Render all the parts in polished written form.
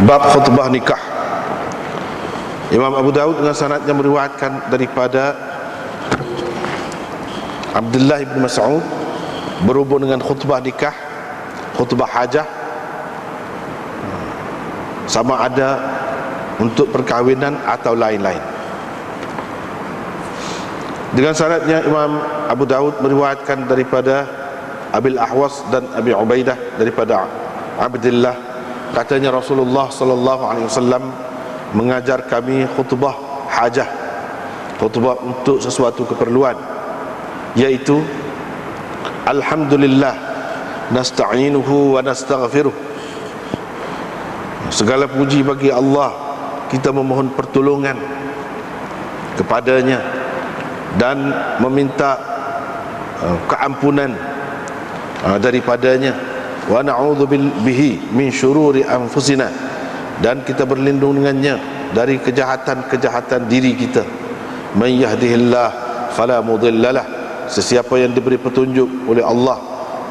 Bab khutbah nikah. Imam Abu Daud dengan sanadnya meriwayatkan daripada Abdullah bin Mas'ud berhubung dengan khutbah nikah, khutbah hajah, sama ada untuk perkahwinan atau lain-lain. Dengan sanadnya Imam Abu Daud meriwayatkan daripada Abil Ahwas dan Abi Ubaidah daripada Abdullah, katanya Rasulullah sallallahu alaihi wasallam mengajar kami khutbah hajah, khutbah untuk sesuatu keperluan, yaitu alhamdulillah nasta'inuhu wa nastaghfiruh. Segala puji bagi Allah, kita memohon pertolongan kepadanya dan meminta keampunan daripadanya. Wa na'udzu bihi min syururi anfusina, dan kita berlindung dengannya dari kejahatan-kejahatan diri kita. Man yahdihillah fala mudhillalah, sesiapa yang diberi petunjuk oleh Allah,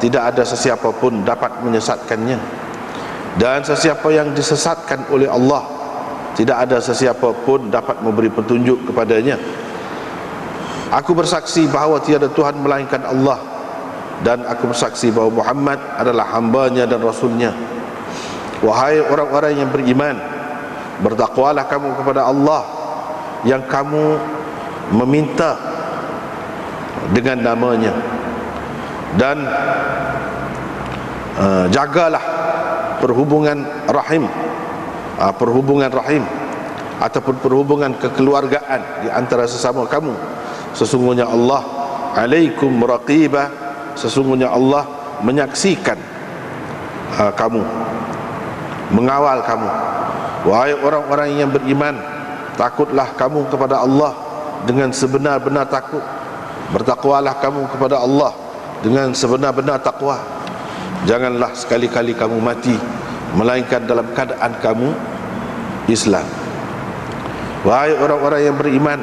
tidak ada sesiapa pun dapat menyesatkannya, dan sesiapa yang disesatkan oleh Allah, tidak ada sesiapa pun dapat memberi petunjuk kepadanya. Aku bersaksi bahawa tiada Tuhan melainkan Allah, dan aku bersaksi bahawa Muhammad adalah hambanya dan rasulnya. Wahai orang-orang yang beriman, bertakwalah kamu kepada Allah yang kamu meminta dengan namanya, dan jagalah perhubungan rahim, ataupun perhubungan kekeluargaan di antara sesama kamu. Sesungguhnya Allah alaikum raqibah, sesungguhnya Allah menyaksikan kamu, mengawal kamu. Wahai orang-orang yang beriman, takutlah kamu kepada Allah dengan sebenar-benar takut, bertakwalah kamu kepada Allah dengan sebenar-benar takwa. Janganlah sekali-kali kamu mati melainkan dalam keadaan kamu Islam. Wahai orang-orang yang beriman,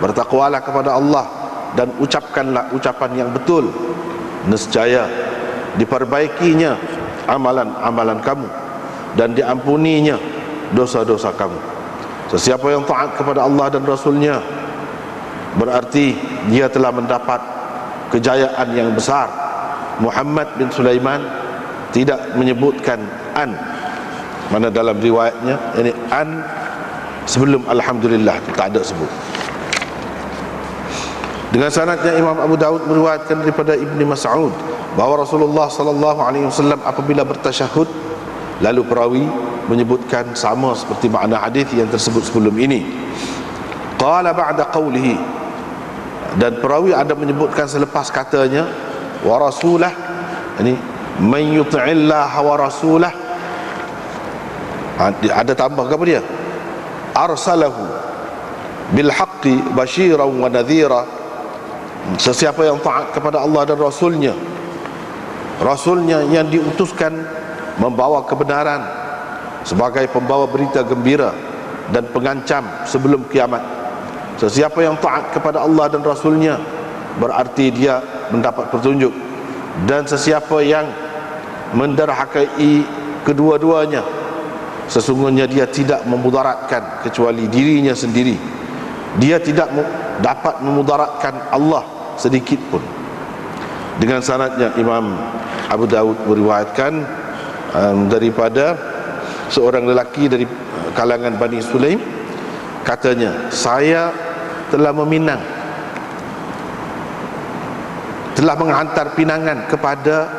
bertakwalah kepada Allah dan ucapkanlah ucapan yang betul, nescaya diperbaikinya amalan-amalan kamu dan diampuninya dosa-dosa kamu. Sesiapa yang taat kepada Allah dan Rasulnya, berarti dia telah mendapat kejayaan yang besar. Muhammad bin Sulaiman tidak menyebutkan an, mana dalam riwayatnya ini an sebelum alhamdulillah, tak ada sebut. Dengan sanadnya Imam Abu Daud meriwayatkan daripada Ibni Mas'ud bahawa Rasulullah sallallahu alaihi wasallam apabila bertasyahud, lalu perawi menyebutkan sama seperti makna hadis yang tersebut sebelum ini. Qala ba'da qawlihi, dan perawi ada menyebutkan selepas katanya wa rasulah, ini man yuti'illah wa rasulah, ada tambah ke apa dia, arsalahu bil haqqi basyiran wa nadhira. Sesiapa yang taat kepada Allah dan Rasulnya, Rasulnya yang diutuskan membawa kebenaran sebagai pembawa berita gembira dan pengancam sebelum kiamat. Sesiapa yang taat kepada Allah dan Rasulnya, berarti dia mendapat petunjuk. Dan sesiapa yang menderhakai kedua-duanya, sesungguhnya dia tidak memudaratkan kecuali dirinya sendiri. Dia tidak dapat memudaratkan Allah sedikit pun. Dengan sanadnya Imam Abu Daud meriwayatkan daripada seorang lelaki dari kalangan Bani Sulaim, katanya, saya telah meminang, telah menghantar pinangan kepada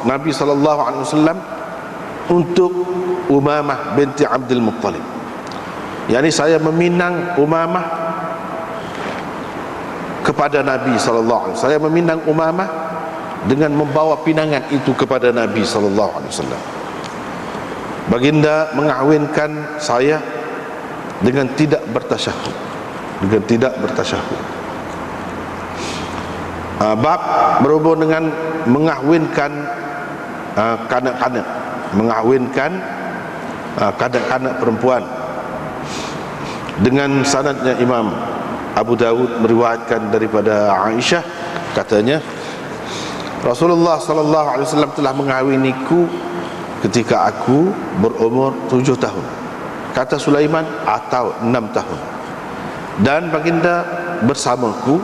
Nabi SAW untuk Umamah binti Abdul Muttalib. Yani saya meminang Umamah kepada Nabi SAW. Saya meminang Umamah dengan membawa pinangan itu kepada Nabi SAW. Baginda mengahwinkan saya dengan tidak bertasyahud, dengan tidak bertasyahud. Bab berhubung dengan mengahwinkan kanak-kanak, mengahwinkan kanak-kanak perempuan. Dengan sanadnya Imam Abu Daud meriwayatkan daripada Aisyah, katanya Rasulullah sallallahu alaihi wasallam telah mengahwiniku ketika aku berumur 7 tahun. Kata Sulaiman, atau 6 tahun. Dan baginda bersamaku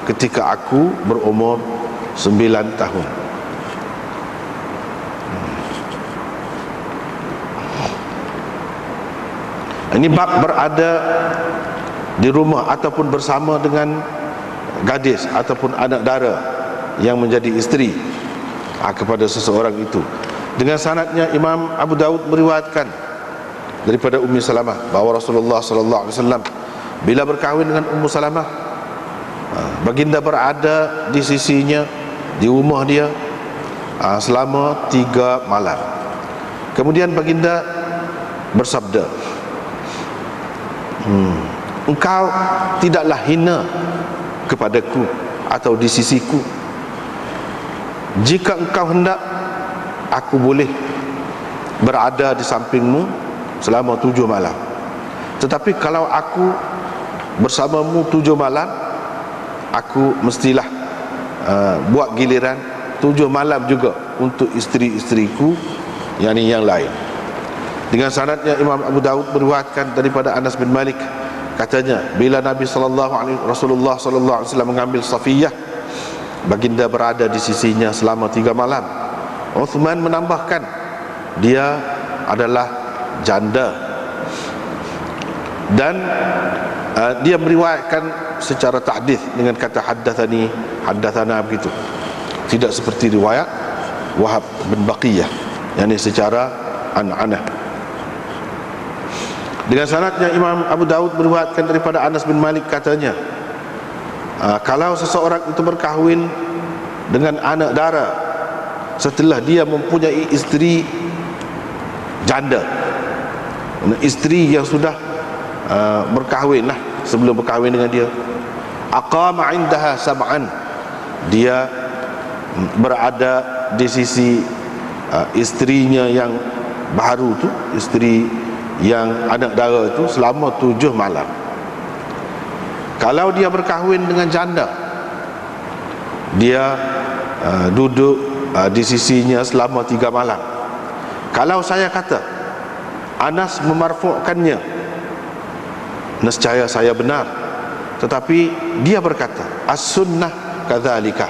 ketika aku berumur 9 tahun. Ini bab berada di rumah ataupun bersama dengan gadis ataupun anak dara yang menjadi isteri kepada seseorang itu. Dengan sanadnya Imam Abu Daud meriwayatkan daripada Ummi Salamah bahawa Rasulullah sallallahu alaihi wasallam bila berkahwin dengan Ummu Salamah, baginda berada di sisinya, di rumah dia selama 3 malam. Kemudian baginda bersabda, engkau tidaklah hina kepadaku atau di sisiku. Jika engkau hendak, aku boleh berada di sampingmu selama 7 malam. Tetapi kalau aku bersamamu 7 malam, aku mestilah buat giliran 7 malam juga untuk isteri-isteriku yang lain. Dengan sanadnya Imam Abu Daud meriwayatkan daripada Anas bin Malik, katanya bila Rasulullah sallallahu alaihi wasallam mengambil Safiyah, baginda berada di sisinya selama 3 malam. Uthman menambahkan, dia adalah janda, dan dia meriwayatkan secara tahdits dengan kata haddatsani, haddatsana begitu. Tidak seperti riwayat Wahab bin Baqiyah, yakni secara an-anah. Dengan sanadnya Imam Abu Daud meriwayatkan daripada Anas bin Malik, katanya kalau seseorang itu berkahwin dengan anak dara setelah dia mempunyai isteri janda, isteri yang sudah berkahwin lah sebelum berkahwin dengan dia, aqama indaha sab'an, dia berada di sisi isterinya yang baru tu, isteri yang anak dara itu selama 7 malam. Kalau dia berkahwin dengan janda, dia duduk di sisinya selama 3 malam. Kalau saya kata Anas memarfu'kannya, nescaya saya benar. Tetapi dia berkata as-sunnah kadzalika,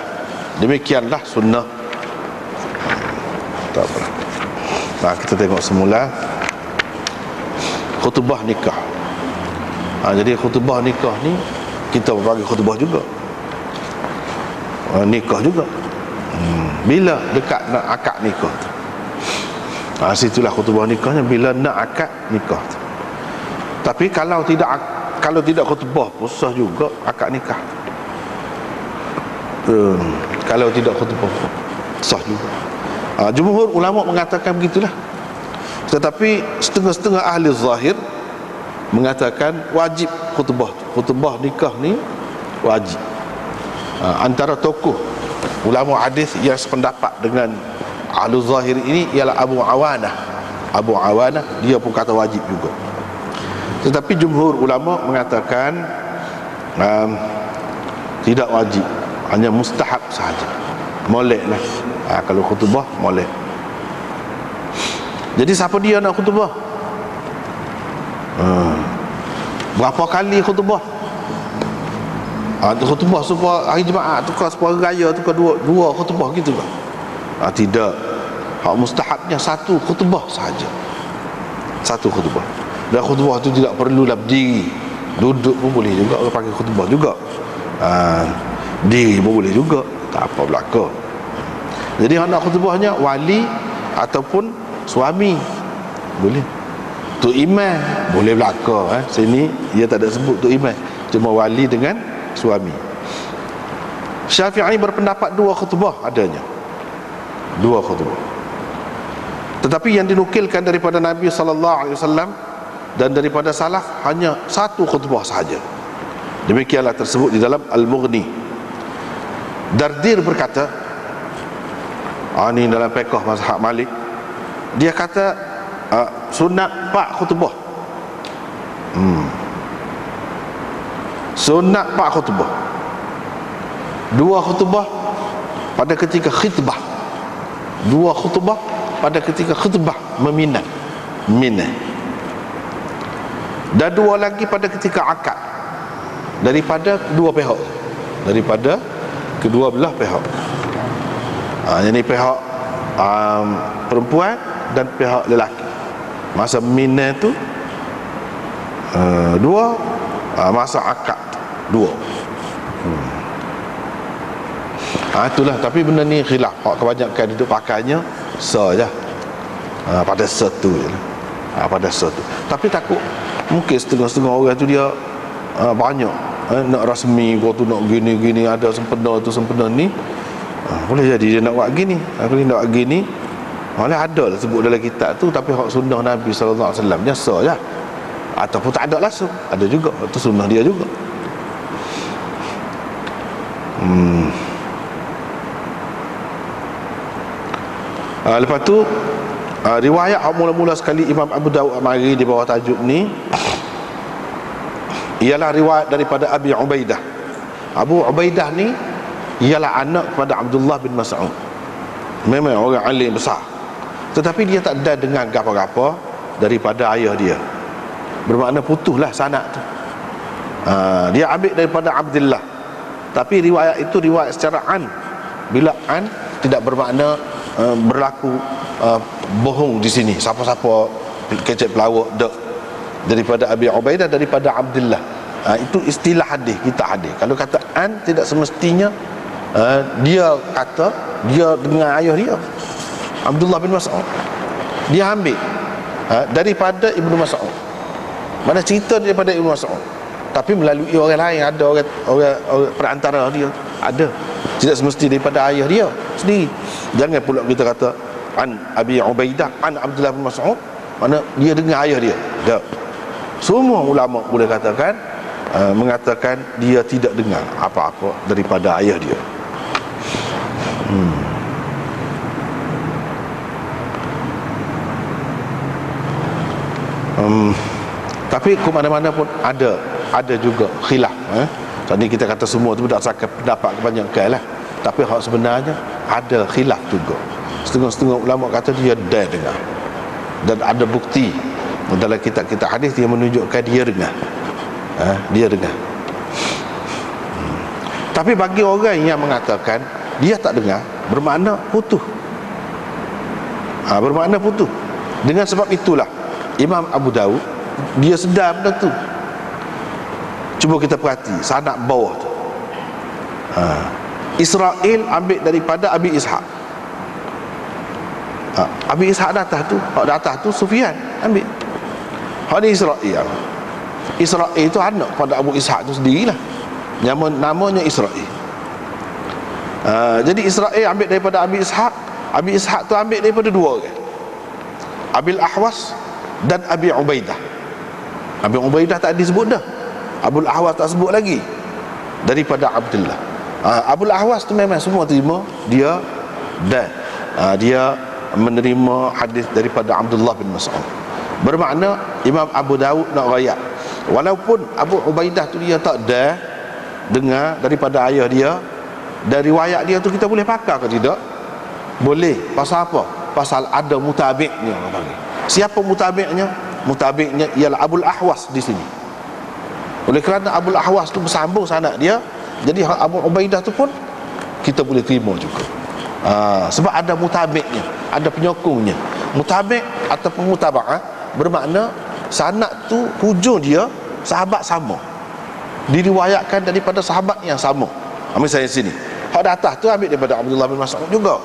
demikianlah sunnah. Tak apa. Nah, kita tengok semula khutbah nikah. Jadi khutbah nikah ni kita bagi khutbah juga, nikah juga. Bila dekat nak akad nikah tu, situlah khutbah nikahnya, bila nak akad nikah tu. Tapi kalau tidak khutbah pun sah juga akad nikah. Kalau tidak khutbah pun sah juga. Jumhur ulama mengatakan begitulah. Tetapi setengah-setengah ahli zahir mengatakan wajib khutbah. Khutbah nikah ni wajib. Antara tokoh ulama hadis yang sependapat dengan ahli zahir ini ialah Abu Awanah. Abu Awanah dia pun kata wajib juga. Tetapi jumhur ulama mengatakan tidak wajib, hanya mustahab sahaja. Molek lah. Kalau khutbah molek. Jadi siapa dia nak khutbah? Berapa kali khutbah? Khutbah supaya hari Jumaat, tukar supaya raya, tukar dua khutbah gitu kan? Tidak. Hak mustahabnya satu khutbah sahaja. Satu khutbah. Dan khutbah tu tidak perlulah berdiri, duduk pun boleh juga orang panggil khutbah juga. Diri pun boleh juga, tak apa belaka. Jadi hak nak khutbahnya wali ataupun suami boleh. Tok imam boleh belaka. Sini dia tak ada sebut tok imam, cuma wali dengan suami. Syafi'i berpendapat 2 khutbah adanya, 2 khutbah. Tetapi yang dinukilkan daripada Nabi SAW dan daripada salaf hanya 1 khutbah sahaja. Demikianlah tersebut di dalam Al-Mughni. Dardir berkata, ini dalam fiqh mazhab Malik, dia kata sunat 4 khutbah. Sunat 4 khutbah. 2 khutbah pada ketika khitbah, 2 khutbah pada ketika khutbah meminang, minah. Dan 2 lagi pada ketika akad, daripada kedua pihak, daripada kedua belah pihak. Jadi pihak perempuan dan pihak lelaki. Masa minah tu 2, masa akad 2. Itulah. Tapi benda ni khilaf. Kebanyakan itu pakainya je. Pada tu je lah. Pada tu. Tapi takut mungkin setengah-setengah orang tu dia banyak nak rasmi, kau tu nak gini-gini, ada sempena tu sempena ni. Boleh jadi dia nak buat gini, aku ni nak buat gini. Malah ada lah sebut dalam kitab tu, tapi hak sunnah Nabi sallallahu alaihi wasallam dia sah je. Ataupun tak ada langsung, ada juga, itu sunnah dia juga. Lepas tu riwayat mula-mula sekali Imam Abu Dawud mari di bawah tajuk ni ialah riwayat daripada Abi Ubaidah. Abu Ubaidah ni ialah anak kepada Abdullah bin Mas'ud. Memang orang alim besar, tetapi dia tak ada dengar apa-apa daripada ayah dia. Bermakna putuslah sanad tu. Dia ambil daripada Abdullah, tapi riwayat itu riwayat secara an. Bila an tidak bermakna berlaku bohong di sini, siapa-siapa kecek pelawak dak. Daripada Abi Ubaidah, daripada Abdullah. Itu istilah hadis, kita hadis. Kalau kata an, tidak semestinya dia kata dia dengan ayah dia Abdullah bin Mas'ud. Dia ambil daripada Ibnu Mas'ud. Mana cerita daripada Ibnu Mas'ud, tapi melalui orang lain, ada orang perantara dia, ada. Tidak semesti daripada ayah dia sendiri. Jangan pula kita kata an Abi Ubaidah, an Abdullah bin Mas'ud, mana dia dengan ayah dia. Tak. Semua ulama boleh katakan mengatakan dia tidak dengar apa-apa daripada ayah dia. Tapi ke mana-mana pun ada juga khilaf. Jadi kita kata semua tu berdasarkan pendapat kebanyakan lah. Tapi hak sebenarnya ada khilaf juga. Setengah-setengah ulama kata dia dah dengar, dan ada bukti dalam kitab-kitab hadis yang menunjukkan dia dengar. Dia dengar. Tapi bagi orang yang mengatakan dia tak dengar, bermakna putus. Bermakna putus. Dengan sebab itulah Imam Abu Dawud dia sedar benda tu. Cuba kita perhati sanad bawah tu. Israel ambil daripada Abi Ishaq. Abi Ishaq datang tu, hak datang tu Sufyan ambil. Hak ni Israel. Israel itu anak pada Abu Ishaq tu sendirilah. Namanya Israel. Jadi Israel ambil daripada Abi Ishaq. Abi Ishaq tu ambil daripada 2 orang, Abil Ahwas dan Abi Ubaidah. Abi Ubaidah tak disebut dah, Abul Ahwas tak sebut lagi. Daripada Abdullah. Abul Ahwas tu memang semua terima dia, dan dia menerima hadis daripada Abdullah bin Mas'ud. Bermakna Imam Abu Dawud nak rakyat, walaupun Abu Ubaidah tu dia tak ada dengar daripada ayah dia, dan riwayat dia tu kita boleh pakai ke tidak? Boleh. Pasal apa? Pasal ada mutabiknya. Siapa mutabiknya? Mutabiknya ialah Abul Ahwas di sini. Oleh kerana Abul Ahwas tu bersambung sanad dia, jadi Abu Ubaidah tu pun kita boleh terima juga. Sebab ada mutabiknya, ada penyokongnya. Mutabik ataupun mutaba'ah bermakna sanad tu hujung dia sahabat sama, diriwayatkan daripada sahabat yang sama. Misalnya sini, hak atas tu ambil daripada Abdullah bin Mas'ud juga,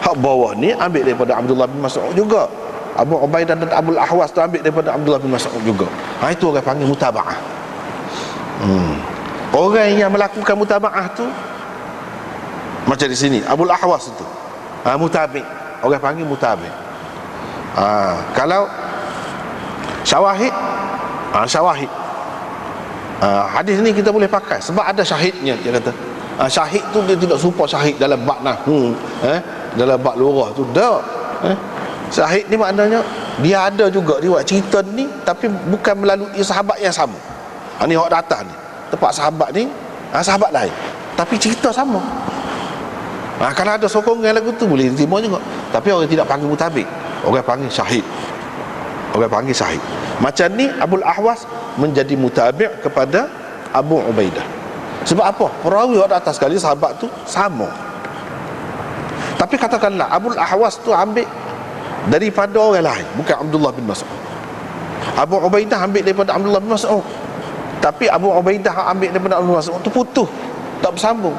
hak bawah ni ambil daripada Abdullah bin Mas'ud juga. Abu Ubaidah dan Abul Ahwas tu ambil daripada Abdullah bin Mas'ud juga. Itu orang panggil mutaba'ah. Orang yang melakukan mutaba'ah tu macam di sini Abul Ahwas itu mutabik, orang panggil mutabik. Kalau syawahid, syawahid, hadis ni kita boleh pakai sebab ada syahidnya. Dia kata syahid tu dia tidak serupa syahid dalam bab nahwu, dalam bab lurah tu dah. Syahid ni maknanya dia ada juga riwayat cerita ni, tapi bukan melalui sahabat yang sama. Ni hak datang ni tempat sahabat ni, sahabat lain, tapi cerita sama. Kalau ada sokongan lagu tu boleh diterima juga. Tapi orang tidak panggil mutabik, orang panggil syahid. Orang panggil syahid. Macam ni Abul Ahwas menjadi mutabik kepada Abu Ubaidah. Sebab apa? Perawi di atas sekali sahabat tu sama. Tapi katakanlah Abul Ahwas tu ambil daripada orang lain, bukan Abdullah bin Mas'ud. Abu Ubaidah ambil daripada Abdullah bin Mas'ud. Tapi Abu Ubaidah ambil daripada Abdullah bin Mas'ud tu putus, tak bersambung.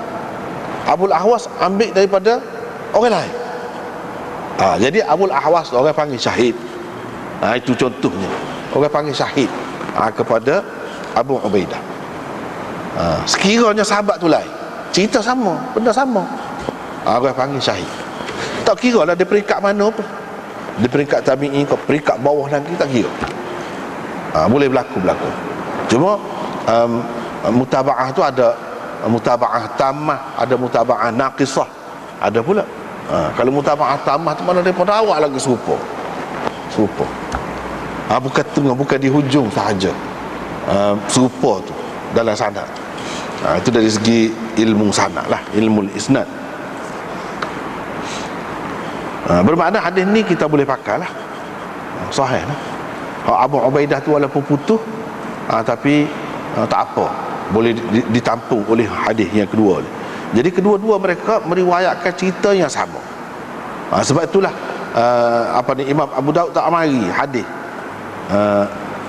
Abul Ahwas ambil daripada orang lain. Jadi Abul Ahwas orang panggil syahid. Itu contohnya. Orang panggil syahid kepada Abu Ubaidah. Sekiranya sahabat tu lain, cerita sama, benda sama, orang panggil syahid. Tak kira lah dia peringkat mana pun, dia peringkat tabi'in ke peringkat bawah lagi, tak kira. Boleh berlaku. Cuma mutaba'ah tu ada mutaba'ah tamah, ada mutaba'ah naqisah, ada pula. Kalau mutaba'ah tamah tu mana daripada awal lagi serupa. Bukan di hujung sahaja serupa tu dalam sanad. Itu dari segi ilmu sanad lah, ilmu isnad. Bermakna hadis ni kita boleh pakai lah, sahih lah. Abu Ubaidah tu walaupun putus, tapi tak apa, boleh ditampung oleh hadis yang kedua. Jadi kedua-dua mereka meriwayatkan cerita yang sama. Sebab itulah Imam Abu Daud tak mari hadis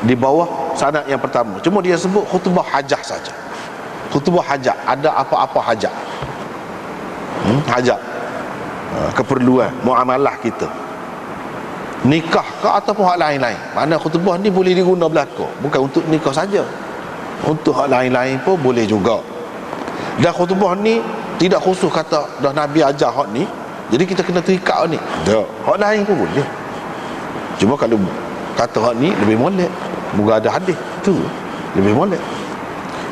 di bawah sanad yang pertama. Cuma dia sebut khutbah hajah saja. Khutbah hajat, ada apa-apa hajat, hajat, keperluan muamalah kita, nikah ke ataupun hak lain-lain. Mana khutbah ni boleh diguna belaka, bukan untuk nikah saja, untuk hak lain-lain pun boleh juga. Dan khutbah ni tidak khusus kata dah Nabi ajar hak ni, jadi kita kena terikat hak ni. Tak, hak lain pun boleh. Cuma kalau kata hak ni lebih molek, moga ada hadis tu lebih molek.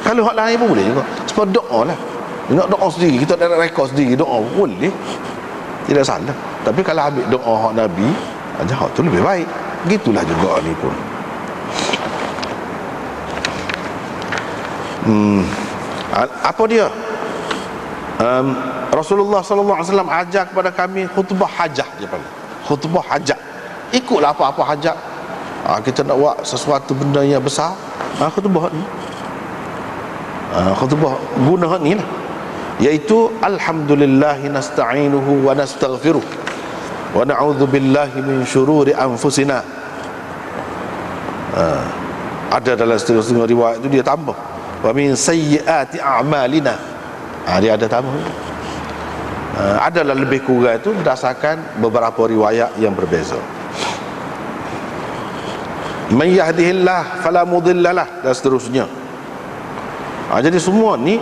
Kalau hak lain pun boleh juga. Sebab doa lah, nak doa sendiri, kita nak rekod sendiri doa boleh, tidak salah. Tapi kalau ambil doa hak Nabi aja, hak tu lebih baik. Gitulah juga ni pun. Apa dia? Rasulullah sallallahu alaihi wasallam ajar kepada kami khutbah hajah, dia panggil khutbah hajat. Ikutlah apa-apa hajat. Kita nak buat sesuatu benda yang besar, khutbah ni, khutbah guna hak ni lah, iaitu alhamdulillahi nasta'inuhu wa nastaghfiruh wa na'udzu billahi min syururi anfusina. Ada dalam setengah-setengah riwayat itu dia tambah wa min sayyiati a'malina. Dia ada tambah. Adalah lebih kurang itu berdasarkan beberapa riwayat yang berbeza. Man yahdihillah fala mudhillalah dan seterusnya. Jadi semua ni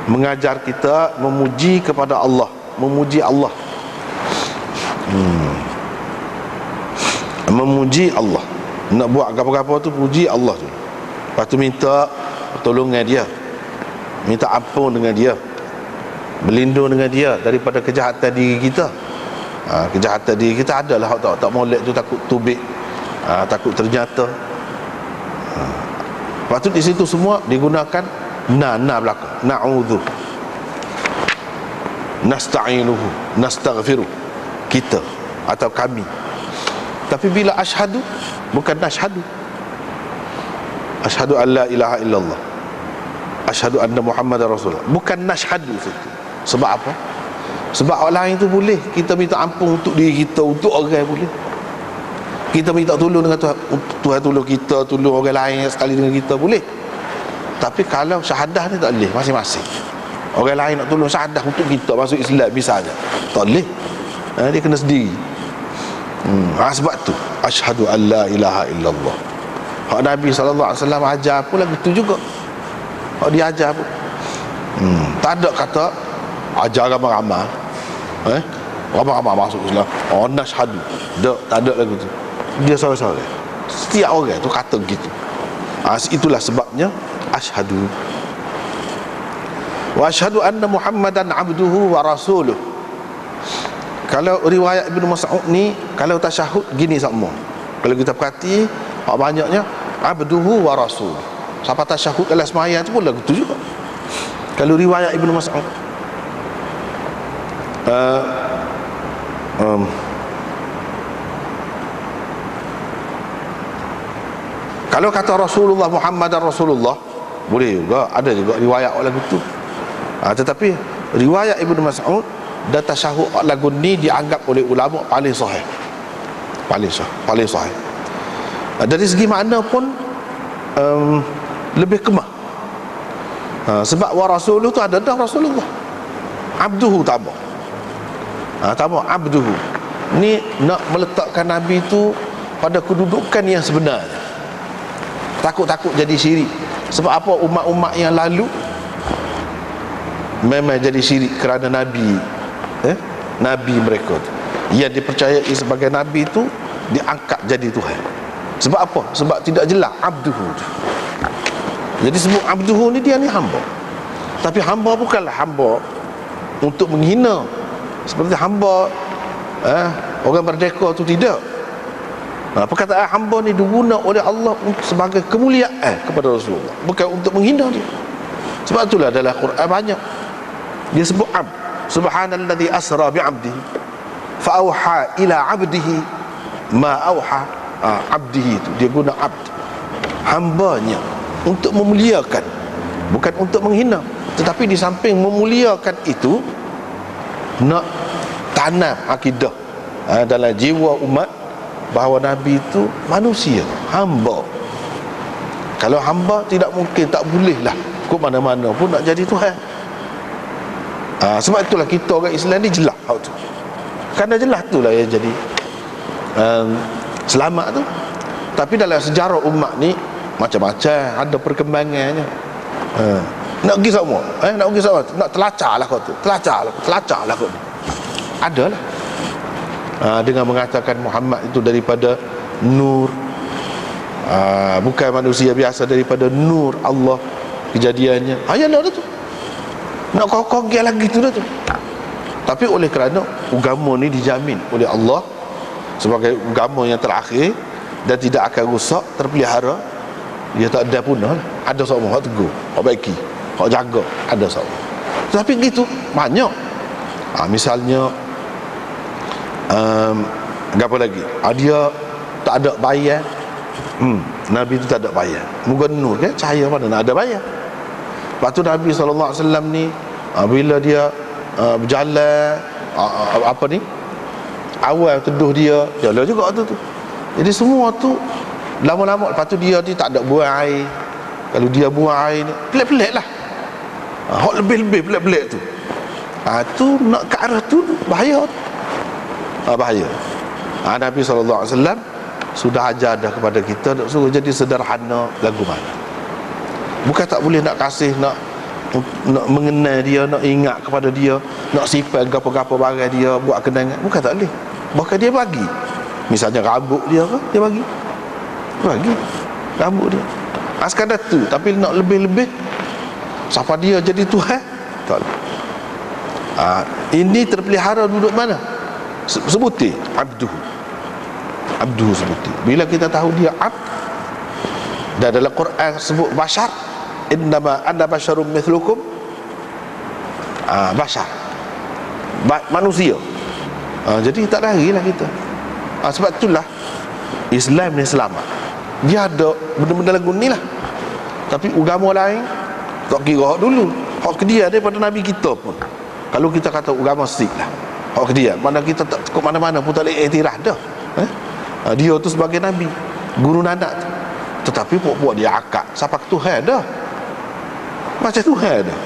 mengajar kita memuji kepada Allah, memuji Allah, memuji Allah. Nak buat apa-apa tu puji Allah tu. Lepas tu minta pertolongan dia, minta ampun dengan dia, berlindung dengan dia daripada kejahatan diri kita. Kejahatan diri kita adalah tak molek tu, takut tubik, takut ternyata. Lepas tu di situ semua digunakan na belakang, na'udzu, nasta'inuhu, nastaghfiruh, kita atau kami. Tapi bila asyhadu, bukan nashhadu. Asyhadu an la ilaha illallah, asyhadu anna Muhammadar Rasulullah, bukan nashhadu situ. Sebab apa? Sebab orang lain tu boleh kita minta ampun untuk diri kita, untuk orang boleh. Kita minta tolong dengan Tuhan, Tuhan tolong kita, tolong orang lain sekali dengan kita, boleh. Tapi kalau syahadah ni tak boleh, masing-masing. Orang lain nak tolong syahadah untuk kita masuk Islam misalnya, tak boleh. Dia kena sendiri. Sebab tu asyhadu an la ilaha illallah. Hak Nabi SAW ajar pun lagu tu juga. Hak dia ajar pun tak ada kata ajar ramai-ramai, ramai-ramai masuk Islam, nashhadu, tak ada lagu tu. Dia sorang-sorang, setiap orang tu kata gitu. Itulah sebabnya asyhadu wa asyhadu anna Muhammadan abduhu wa rasuluh. Kalau riwayat Ibnu Mas'ud ni, kalau tasyahud gini semua, kalau kita perhati banyaknya abduhu wa rasul. Siapa tasyahud dalam sembahyang tu pun lagu tu juga. Kalau riwayat Ibnu Mas'ud, uh, um, kalau kata Rasulullah Muhammad dan Rasulullah, boleh juga, ada juga riwayat lagu tu. Tetapi riwayat Ibnu Mas'ud dan tasyahud lagu ni dianggap oleh ulama paling sahih. Paling sahih. Dari segi makna pun lebih kemah. Sebab wa rasuluh tu ada dah Rasulullah. Abduhu tambah. Tambah abduhu. Ni nak meletakkan Nabi tu pada kedudukan yang sebenarnya. Takut-takut jadi syirik. Sebab apa, umat-umat yang lalu memang jadi syirik kerana Nabi, Nabi mereka tu, yang dipercayai sebagai Nabi tu diangkat jadi Tuhan. Sebab apa? Sebab tidak jelas abduhu tu. Jadi sebut abduhu ni, dia ni hamba. Tapi hamba bukanlah hamba untuk menghina seperti hamba orang merdeka tu, tidak. Perkataan hamba ni diguna oleh Allah sebagai kemuliaan kepada Rasulullah, bukan untuk menghina dia. Sebab itulah dalam Quran banyak dia sebut abd. Subhanalladzi asra bi'abdihi fa auha ila 'abdihi ma auha. Abdihi itu dia guna abd, hambanya, untuk memuliakan, bukan untuk menghina. Tetapi di samping memuliakan itu, nak tanam akidah dalam jiwa umat bahawa Nabi itu manusia, hamba. Kalau hamba, tidak mungkin, tak bolehlah ke mana-mana pun nak jadi Tuhan. Sebab itulah kita orang Islam ni jelas hal tu. Kerana jelas itulah yang jadi selamat tu. Tapi dalam sejarah umat ni macam-macam, ada perkembangannya. Nak pergi semua, nak pergi semua, nak telacak lah kau tu, telacak lah kau ni. Adalah. Dengan mengatakan Muhammad itu daripada nur, bukan manusia biasa, daripada nur Allah kejadiannya. Ya dah tu. Nak kau lagi tu dah tu. Tapi oleh kerana agama ni dijamin oleh Allah sebagai agama yang terakhir dan tidak akan rusak, terpelihara, dia tak ada punah. Ada seorang hak tegur, hak baiki, hak jaga, ada seorang. Tapi gitu banyak. Misalnya apa lagi? Dia tak ada bayar. Nabi tu tak ada bayar. Muka nur kan, cahaya mana nak ada bayar. Lepas tu Nabi SAW ni bila dia berjalan, apa ni, awal teduh dia jalan juga tu. Jadi semua tu lama-lama, lepas tu dia tak ada buang air. Kalau dia buang air ni pelik-pelik lah. Hak lebih-lebih pelik-pelik tu. Tu nak ke arah tu bahaya. Bahaya. Nabi SAW sudah ajar dah kepada kita nak suruh jadi sederhana lagu mana. Bukan tak boleh nak kasih, nak mengenal dia, nak ingat kepada dia, nak sifat gapo-gapo barang dia, buat kenangan. Bukan tak boleh. Bahkan dia bagi. Misalnya rambut dia ke, dia bagi rambut dia. Sekadar tu. Tapi nak lebih-lebih, siapa dia jadi Tuhan, tak boleh. Ini terpelihara duduk mana? Sebuti abduhu sebuti. Bila kita tahu dia abd, dan dalam Quran sebut bashar, innama ana basyarum mithlukum, bashar, manusia. Jadi tak larilah kita. Sebab itulah Islam ni selamat. Dia ada benda-benda lagu ni lah. Tapi agama lain tak kira hak dulu, hak kedia daripada Nabi kita pun. Kalau kita kata agama Sikh lah, hak kedia, mana kita tak ke mana-mana pun tak boleh iktiraf dah. Dia tu sebagai Nabi, guru nanak tu. Tetapi buat dia akak siapa Tuhan dah, macam Tuhan dah.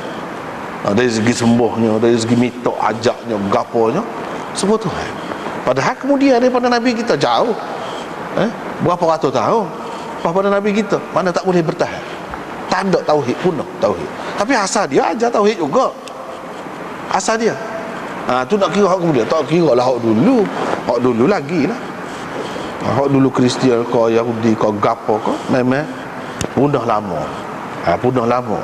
Dari segi sembuhnya, dari segi mitok ajaknya, gaponya, semua Tuhan. Padahal kemudian daripada Nabi kita jauh, berapa ratus tahun daripada Nabi kita, mana tak boleh bertahan. Tak ada tauhid, punah tauhid. Tapi asal dia ajar tauhid juga. Asal dia. Tu nak kira hak kemudian, tak kira lah hak dulu. Hak dulu lagi lah. Hak dulu Kristian kau, Yahudi kau, gapo kau, memang punah lama. Punah lama.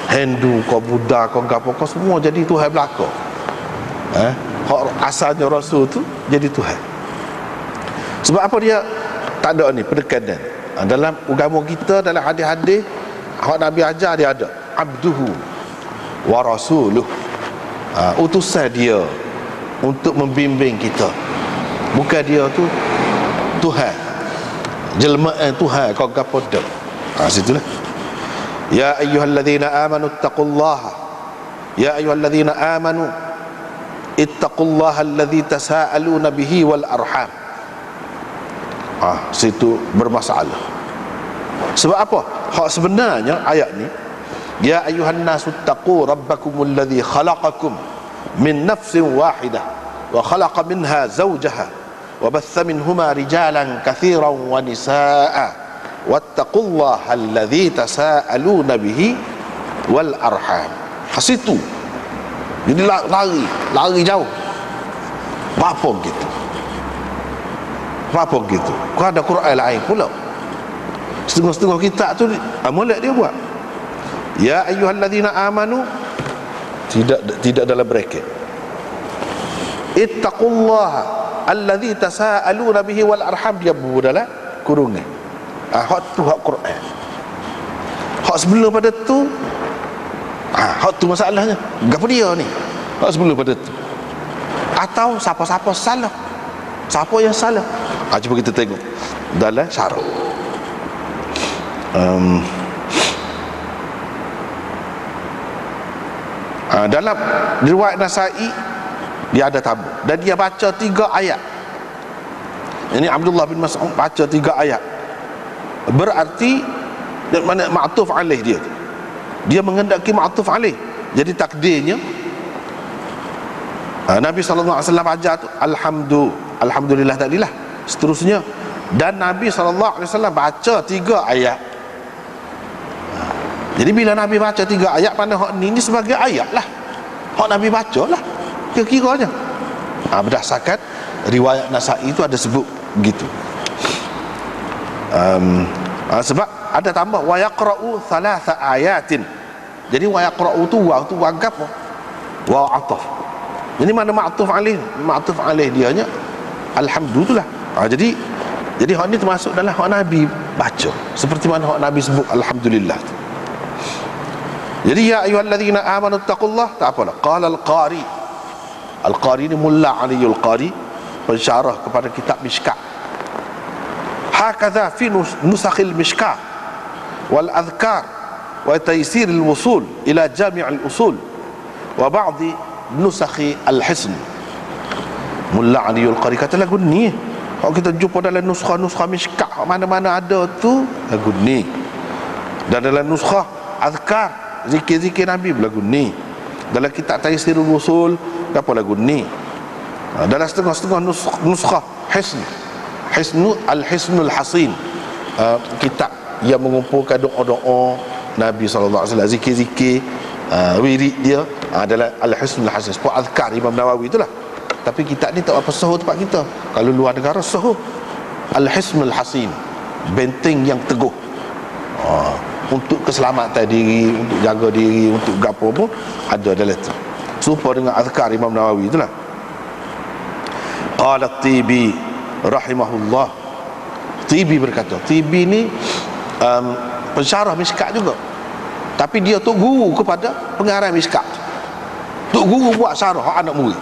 Hindu kau, Buddha kau, gapo kau, semua jadi Tuhan belaka. Hak asalnya Rasul tu jadi Tuhan. Sebab apa dia tak ada ni penekanan. Dalam agama kita, dalam hadis-hadis hak Nabi ajar, dia ada abduhu wa rasuluh, utusan dia untuk membimbing kita. Bukan dia tu Tuhan, jelmaan Tuhan kau gapo dak. Situlah. Ya ayyuhalladzina amanu taqullaha, ya ayyuhalladzina amanu ittaqullaha alladzi tasaaluna bihi wal arham. Situ bermasalah. Sebab apa? Hak sebenarnya ayat ni, ya ayyuhan nasu taqu rabbakumul ladzi khalaqakum min nafsin wahidah wa khalaqa minha zawjaha wa batha minhuma rijalan katsiran wa nisaa wattaqullaha alladzi tasaaluna bihi wal arham. Situ. Jadi lari jauh. Apa gitu? Apa gitu? Kau ada Quran lain pula. Setengah-setengah kitab tu molek dia buat. Ya ayyuhalladzina amanu, tidak dalam bracket. Ittaqullaha alladzi tasaaluna bihi wal arham, dia dalam kurungan. Hak tu hak Quran. Hak sebelum pada tu hak tu masalahnya. Gapo dia ni? Hak sebelum pada tu. Atau siapa-siapa salah. Siapa yang salah? Cuba kita tengok dalam syarah. Dalam riwayat Nasa'i dia ada tabu dan dia baca 3 ayat. Ini Abdullah bin Mas'ud baca 3 ayat. Berarti mana ma'tuf alaih dia. Dia mengendaki ma'tuf alaih. Jadi takdirnya Nabi sallallahu alaihi wasallam ajar tu alhamdulillah tadilah. Seterusnya, dan Nabi sallallahu alaihi wasallam baca 3 ayat. Jadi bila Nabi baca 3 ayat, mana hak ni sebagai ayat lah. Hak Nabi baca lah kira-kiranya. Berdasarkan riwayat Nasa'i itu ada sebut begitu. Sebab ada tambah wa yaqra'u 3 ayatin. Jadi wa yaqra'u tu wagap wa ataf. Jadi mana ma'tuf alaih? Ma'tuf alaih dianya alhamdulillah. Jadi hak ni termasuk dalam hak Nabi baca, seperti mana hak Nabi sebut alhamdulillah. Jadi ya ayyuhalladzina amanu taqullah, tak apalah. Qala al-qari. Al-qari ni Mulla Aliyul Qari, pensyarah kepada kitab Mishkat. Hakadha fi nusakhil Mishkat wal adhkar wa taysir al-wusul ila jami' al-usul wa ba'di nusakhi al-hisn. Mulla Aliyul Qari kata lagu ni, kalau kita jumpa dalam nuskah-nuskah Mishkat, mana-mana ada tu lagu ni. Dan dalam nuskah azkar, zikir-zikir Nabi lagu ni. Dalam kitab Taysirul Wusul apa lagu ni. Dalam setengah-setengah nuskah Hisnu al-Hisnul Hasin, kitab yang mengumpulkan doa-doa Nabi sallallahu alaihi wasallam, zikir-zikir wirid dia adalah al-Hisnul Hasin. Sebab azkar Imam Nawawi itulah. Tapi kitab ni tak apa sahur tempat kita. Kalau luar negara sahur al-Hisnul Hasin, benteng yang teguh. Untuk keselamatan diri, untuk jaga diri, untuk gapo pun ada dalam tu. Serupa dengan azkar Imam Nawawi itulah. Qala Tibi rahimahullah. Tibi berkata, Tibi ni pensyarah Mishkat juga, tapi dia tok guru kepada pengarang Mishkat. Tok guru buat syarah anak murid.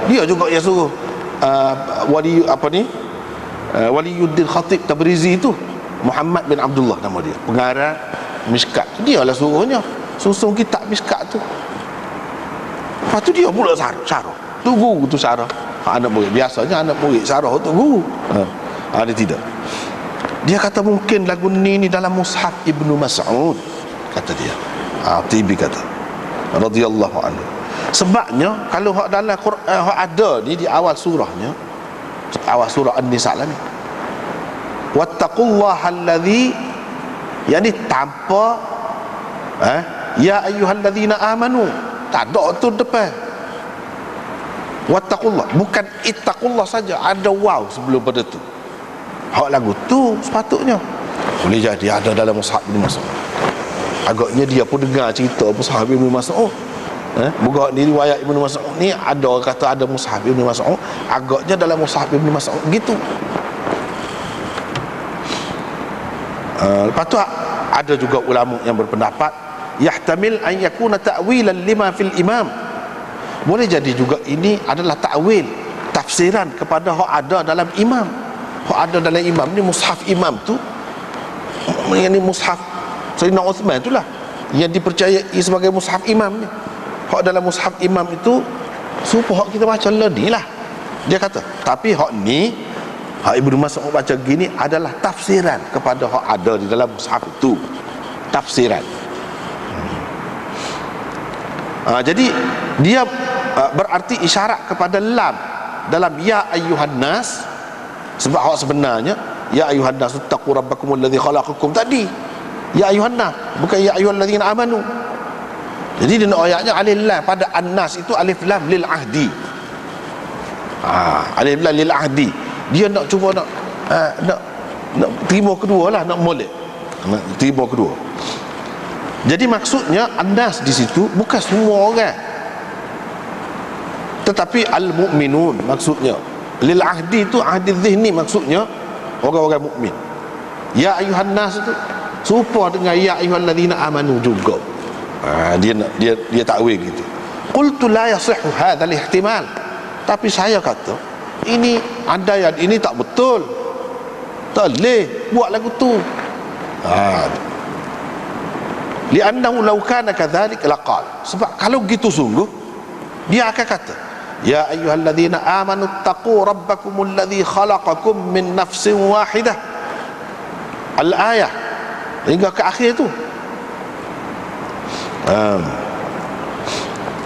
Dia juga yang suruh Waliyuddin Khatib Tabrizi itu, Muhammad bin Abdullah nama dia, pengarang Mishkat. Dia lah suruhnya susun kitab Mishkat tu. Lepas tu dia pula syarah. Tu guru tu syarah anak murid. Biasanya anak murid syarah tu guru. Dia tidak. Dia kata mungkin lagu ni dalam mushaf Ibnu Mas'ud, kata dia. Tibi kata radhiyallahu anhu. Sebabnya kalau hak dalam Quran hak ada ni di awal surahnya, awal surah An-Nisa lah ni, wattaqullaha alladzi, yani tanpa ya ayyuhalladzina amanu, tak ada tu depan wattaqullah, bukan ittaqullah saja, ada waw sebelum pada tu. Hak lagu tu sepatutnya boleh jadi ada dalam mushaf Ibnu Mas'ud. Agaknya dia pun dengar cerita mushaf Ibnu Mas'ud. Bukan ni riwayat Ibnu Mas'ud ni ada kata ada mushaf Ibnu Mas'ud, agaknya dalam mushaf Ibnu Mas'ud gitu. Lepas tu ada juga ulama yang berpendapat yahtamil an yakuna ta'wilan lima fil imam Boleh jadi juga ini adalah takwil, tafsiran kepada hak ada dalam imam. Hak ada dalam imam ni, mushaf imam tu, yang ni mushaf Sayyidina Uthman itulah yang dipercayai sebagai mushaf imam ni. Hak dalam mushaf imam itu supaya hak kita baca ni lah, dia kata. Tapi hak ni, hak Ibnu Mas'ud baca gini adalah tafsiran kepada hak ada di dalam mushaf itu. Tafsiran. Jadi dia berarti isyarat kepada lam dalam ya ayyuhan nas. Sebab hak sebenarnya ya ayyuhan nas taqu rabbakumul ladzi khalaqakum tadi, ya ayyuhan nas, bukan ya ayyuhalladzina amanu. Jadi dia nak ayatnya alif lam pada an-nas itu alif lam lil ahdi. Alif lam lil ahdi. Dia nak cuba nak terima kedua lah, nak molek, nak terima kedua. Jadi maksudnya an-nas di situ bukan semua orang, tetapi al-mu'minun maksudnya. Lil ahdi itu ahdi zihni, maksudnya orang-orang mukmin. Ya ayuhan nas itu serupa dengan ya ayyuhalladzina amanu juga. Dia takwil gitu. Qultu la yasihhu hadzal ihtimal. Tapi saya kata ini andaian ini tak betul, tak boleh buat lagu tu. Li'annahu law kana kadzalik laqal. Sebab kalau gitu sungguh dia akan kata ya ayyuhalladzina amanu taqu rabbakumul ladzi khalaqakum min nafsin wahidah, al-ayah hingga ke akhir tu.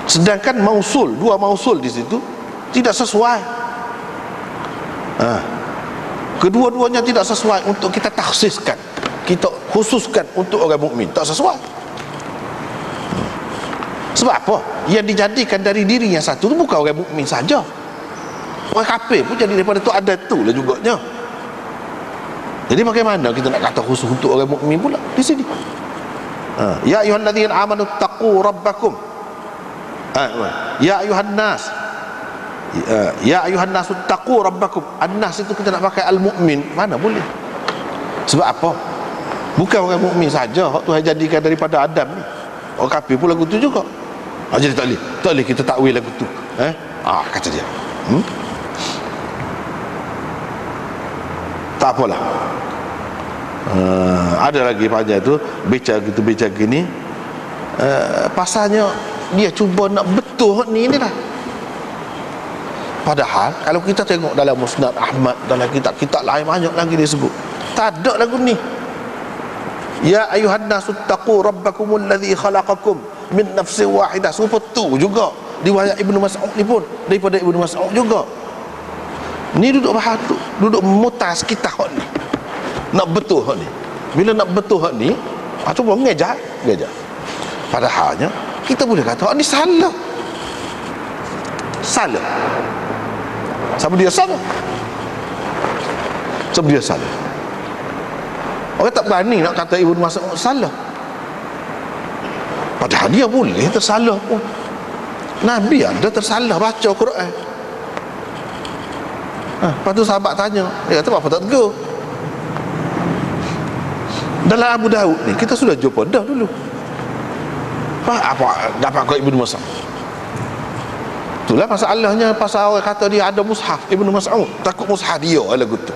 Sedangkan mausul, dua mausul di situ tidak sesuai. Kedua-duanya tidak sesuai untuk kita takhsiskan, kita khususkan untuk orang mukmin, tak sesuai. Sebab apa? Yang dijadikan dari diri yang satu tu bukan orang mukmin saja, orang kafir pun jadi daripada tu ada tu lah juganya. Jadi bagaimana kita nak kata khusus untuk orang mukmin pula di sini? Ya ayyuhalladzina amanu taqu rabbakum, ya ayyuhan nas, ya ayyuhan nas taqu rabbakum. An-nas itu kita nak pakai al-mukmin, mana boleh. Sebab apa? Bukan orang mukmin saja hak Tuhan jadikan daripada Adam ni, orang kafir pun lagu tu juga. Jadi tak boleh kita takwil lagu tu. Kata dia. Tak apalah. Ada lagi panjang tu bicara gini. Pasalnya dia cuba nak betul ni lah. Padahal kalau kita tengok dalam Musnad Ahmad, dalam kitab-kitab lain banyak lagi dia sebut, tak ada lagu ni. Ya ayuhan nasu taqu rabbakumul ladzi khalaqakum min nafsin wahidah. Serupa tu juga riwayat Ibnu Mas'ud ni pun daripada Ibnu Mas'ud juga. Ni duduk bahas tu, duduk mutas kita hak ni, nak betul hak ni. Bila nak betul hak ni, cuba mengejar. Padahalnya kita boleh kata hak ni salah. Siapa dia salah? Orang tak berani nak kata Ibnu Mas'ud salah, padahal dia boleh tersalah pun. Nabi ada tersalah baca Quran. Lepas tu sahabat tanya, dia kata apa tak tegur? Dalam Abu Daud ni kita sudah jumpa dah dulu. Apa dapat kau Ibnu Mas'ud? Itulah masalahnya, pasal orang kata dia ada mushaf Ibnu Mas'ud, takut mushaf dia lagu tu.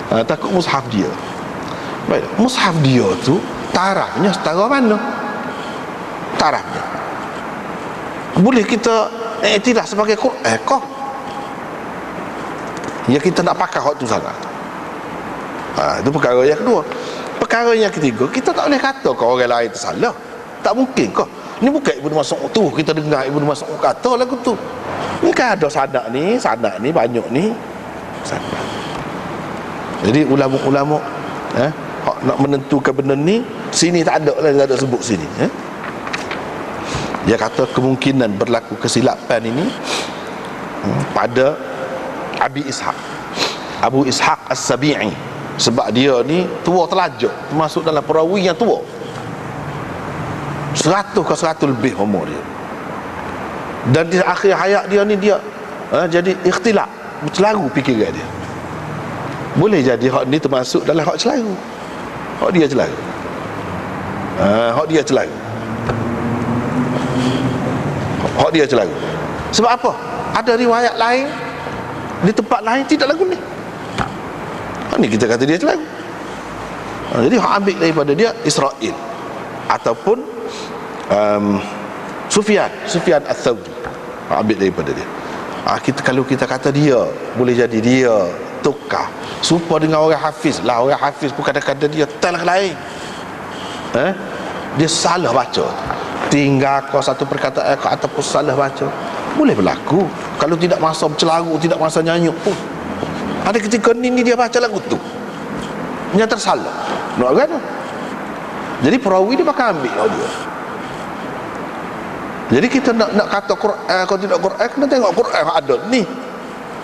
Takut mushaf dia. Baik, mushaf dia tu tarafnya setara mana? Tarafnya boleh kita tidak sebagai Quran kah? Ya kita nak pakai hak tu sangat. Itu perkara yang kedua. Perkara yang ketiga, kita tak boleh kata kau orang lain tersalah. Tak mungkin kah? Ni bukan Ibnu Mas'ud tu kita dengar Ibnu Mas'ud kata lagu tu. Ni kan ada sanak ni banyak ni sanak. Jadi ulama-ulama nak menentukan benda ni, sini tak ada lah, tak ada sebut sini. Dia kata kemungkinan berlaku kesilapan ini pada Abu Ishaq As-Sabi'i, sebab dia ni tua telajak, termasuk dalam perawi yang tua, 100 ke 100 lebih umur dia. Dan di akhir hayat dia ni dia jadi ikhtilaf, bercelaru fikiran dia. Boleh jadi hak ni termasuk dalam hak celaru. Hak dia celaru. hak dia je lagu. Sebab apa? Ada riwayat lain di tempat lain tidak lagu ni. Ni kita kata dia je lagu. Jadi hak ambil daripada dia Israel ataupun Sufyan Ats-Tsauri, hak ambil daripada dia. Kalau kita kata dia, boleh jadi dia tukar serupa dengan orang hafiz lah. Orang hafiz pun kadang-kadang dia telah lain, dia salah baca, tinggal kau satu perkataan ataupun salah baca, boleh berlaku. Kalau tidak masa bercelaru, tidak masa nyanyuk pun ada ketika ni dia baca lagu tu nya tersalah, nak kan? Jadi perawi dia bakal ambil dia. Jadi kita nak kata Quran, kalau tidak Quran, kena tengok Quran ada ni,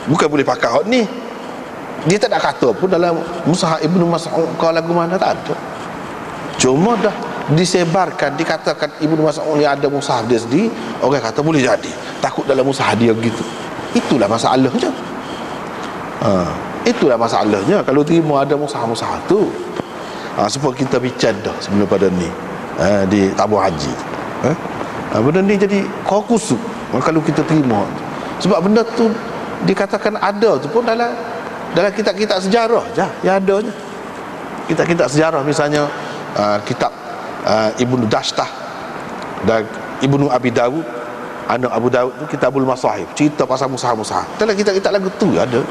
bukan boleh pakai hak ni. Dia tak nak kata pun dalam Mushaf Ibnu Mas'ud kau lagu mana, tak ada. Cuma dah disebarkan, dikatakan Ibnu Mas'ud ni ada mushaf dia sendiri, orang kata boleh jadi, takut dalam mushaf dia gitu. Itulah masalahnya. Itulah masalahnya kalau terima ada mushaf-mushaf tu. Supaya kita bincang dah sebelum pada ni di tabung haji. Benda ni jadi kau kusuk kalau kita terima. Sebab benda tu dikatakan ada tu pun dalam kitab-kitab sejarah je yang adanya. Kitab-kitab sejarah misalnya kitab Ibnu Dashtah dan Ibnu Abi Dawud, anak Abu Dawud tu Kitabul Masahib, cerita pasal mushaf-mushaf. Dalam kitab-kitab lagu tu ada.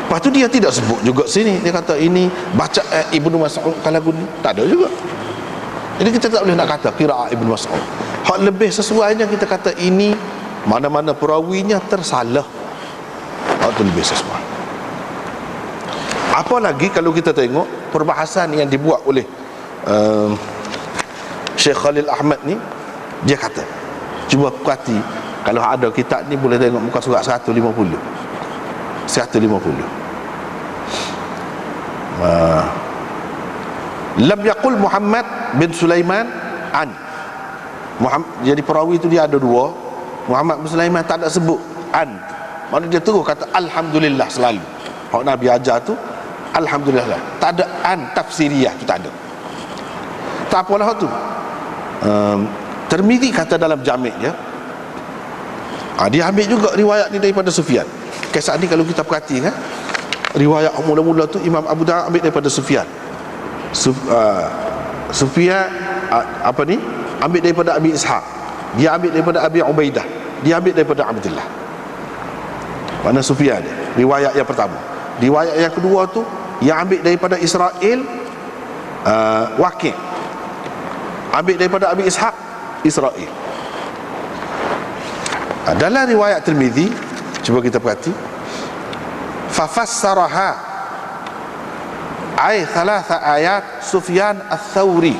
Lepas tu dia tidak sebut juga sini, dia kata ini baca Ibnu Mas'ud kalau lagu ni, tak ada juga. Jadi kita tak boleh nak kata qiraat Ibnu Mas'ud. Hak lebih sesuainya kita kata ini mana-mana perawinya tersalah, hak tu lebih sesuai. Apalagi kalau kita tengok perbahasan yang dibuat oleh Syekh Khalil Ahmad ni, dia kata cuba perhati, kalau ada kitab ni boleh tengok muka surat 150. Lam yaqul Muhammad bin Sulaiman an Muhammad, jadi perawi tu dia ada dua. Muhammad bin Sulaiman tak ada sebut an, mana dia terus kata alhamdulillah selalu. Hak Nabi ajar tu alhamdulillah, tak ada an tafsiriyah tu, tak ada. Tak apalah tu. Tirmizi kata dalam Jami' dia ambil juga riwayat ni daripada Sufyan. Kisah ni kalau kita perhati riwayat mula-mula tu Imam Abu Dawud ambil daripada Sufyan. Sufyan ambil daripada Abi Ishaq, dia ambil daripada Abi Ubaidah, dia ambil daripada Abdullah. Mana Sufyan dia? Riwayat yang pertama. Riwayat yang kedua tu yang ambil daripada Israel, Waqi', ambil daripada Abi Ishaq, Israel. Dalam riwayat Tirmizi, cuba kita perhati, fafassaraha ay thalatha ayat Sufyan Ats-Tsauri.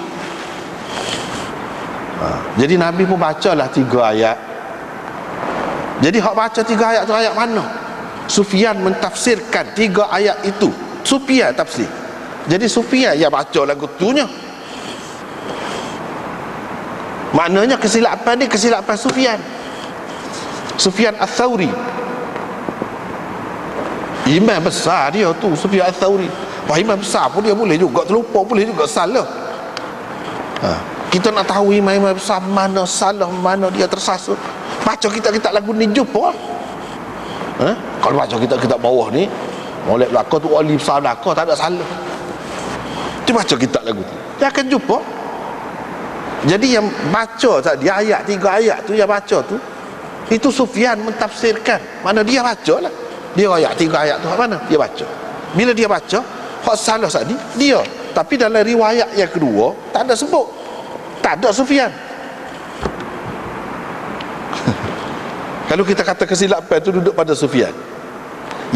Jadi Nabi pun bacalah 3 ayat. Jadi hak baca 3 ayat tu ayat mana? Sufyan mentafsirkan 3 ayat itu. Sufyan tafsir. Jadi Sufyan yang baca lagu tunya. Maknanya kesilapan ni kesilapan Sufyan Ats-Tsauri. Imam besar dia tu Sufyan Ats-Tsauri. Wah, imam besar pun dia boleh juga terlupa, boleh juga salah. Kita nak tahu imam besar mana salah, mana dia tersasar, baca kitab-kitab lagu ni jumpa. Kalau baca kitab-kitab bawah ni, molek belakang tu wali besar belakang, tak ada salah. Dia baca kitab lagu tu, dia akan jumpa. Jadi yang baca tadi ayat 3 ayat tu, yang baca tu itu Sufyan mentafsirkan. Mana dia baca lah, dia ayat 3 ayat tu mana dia baca. Bila dia baca hak salah tadi dia, tapi dalam riwayat yang kedua tak ada sebut, tak ada Sufyan. Kalau kita kata kesilapan tu duduk pada Sufyan,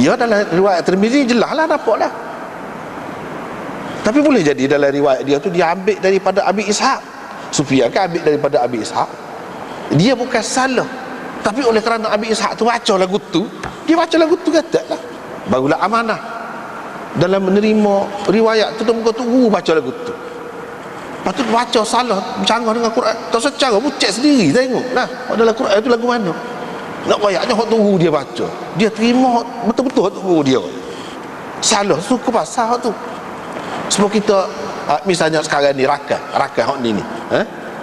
ya dalam riwayat Tirmizi jelas lah, nampak lah. Tapi boleh jadi dalam riwayat dia tu dia ambil daripada Abi Ishaq. Sufyan kan ambil daripada Abi Ishaq, dia bukan salah, tapi oleh kerana Abi Ishaq tu baca lagu tu, dia baca lagu tu kata lah, barulah amanah dalam menerima riwayat tu, muka tunggu baca lagu tu. Lepas tu baca salah, bercanggah dengan Quran, tak secara pun cek sendiri, tengok lah dalam Quran tu lagu mana. Nak bayaknya hak tunggu dia baca, dia terima betul-betul hak tunggu dia. Salah suka pasal hak tu. Sebab kita misalnya sekarang ni rakan hak ni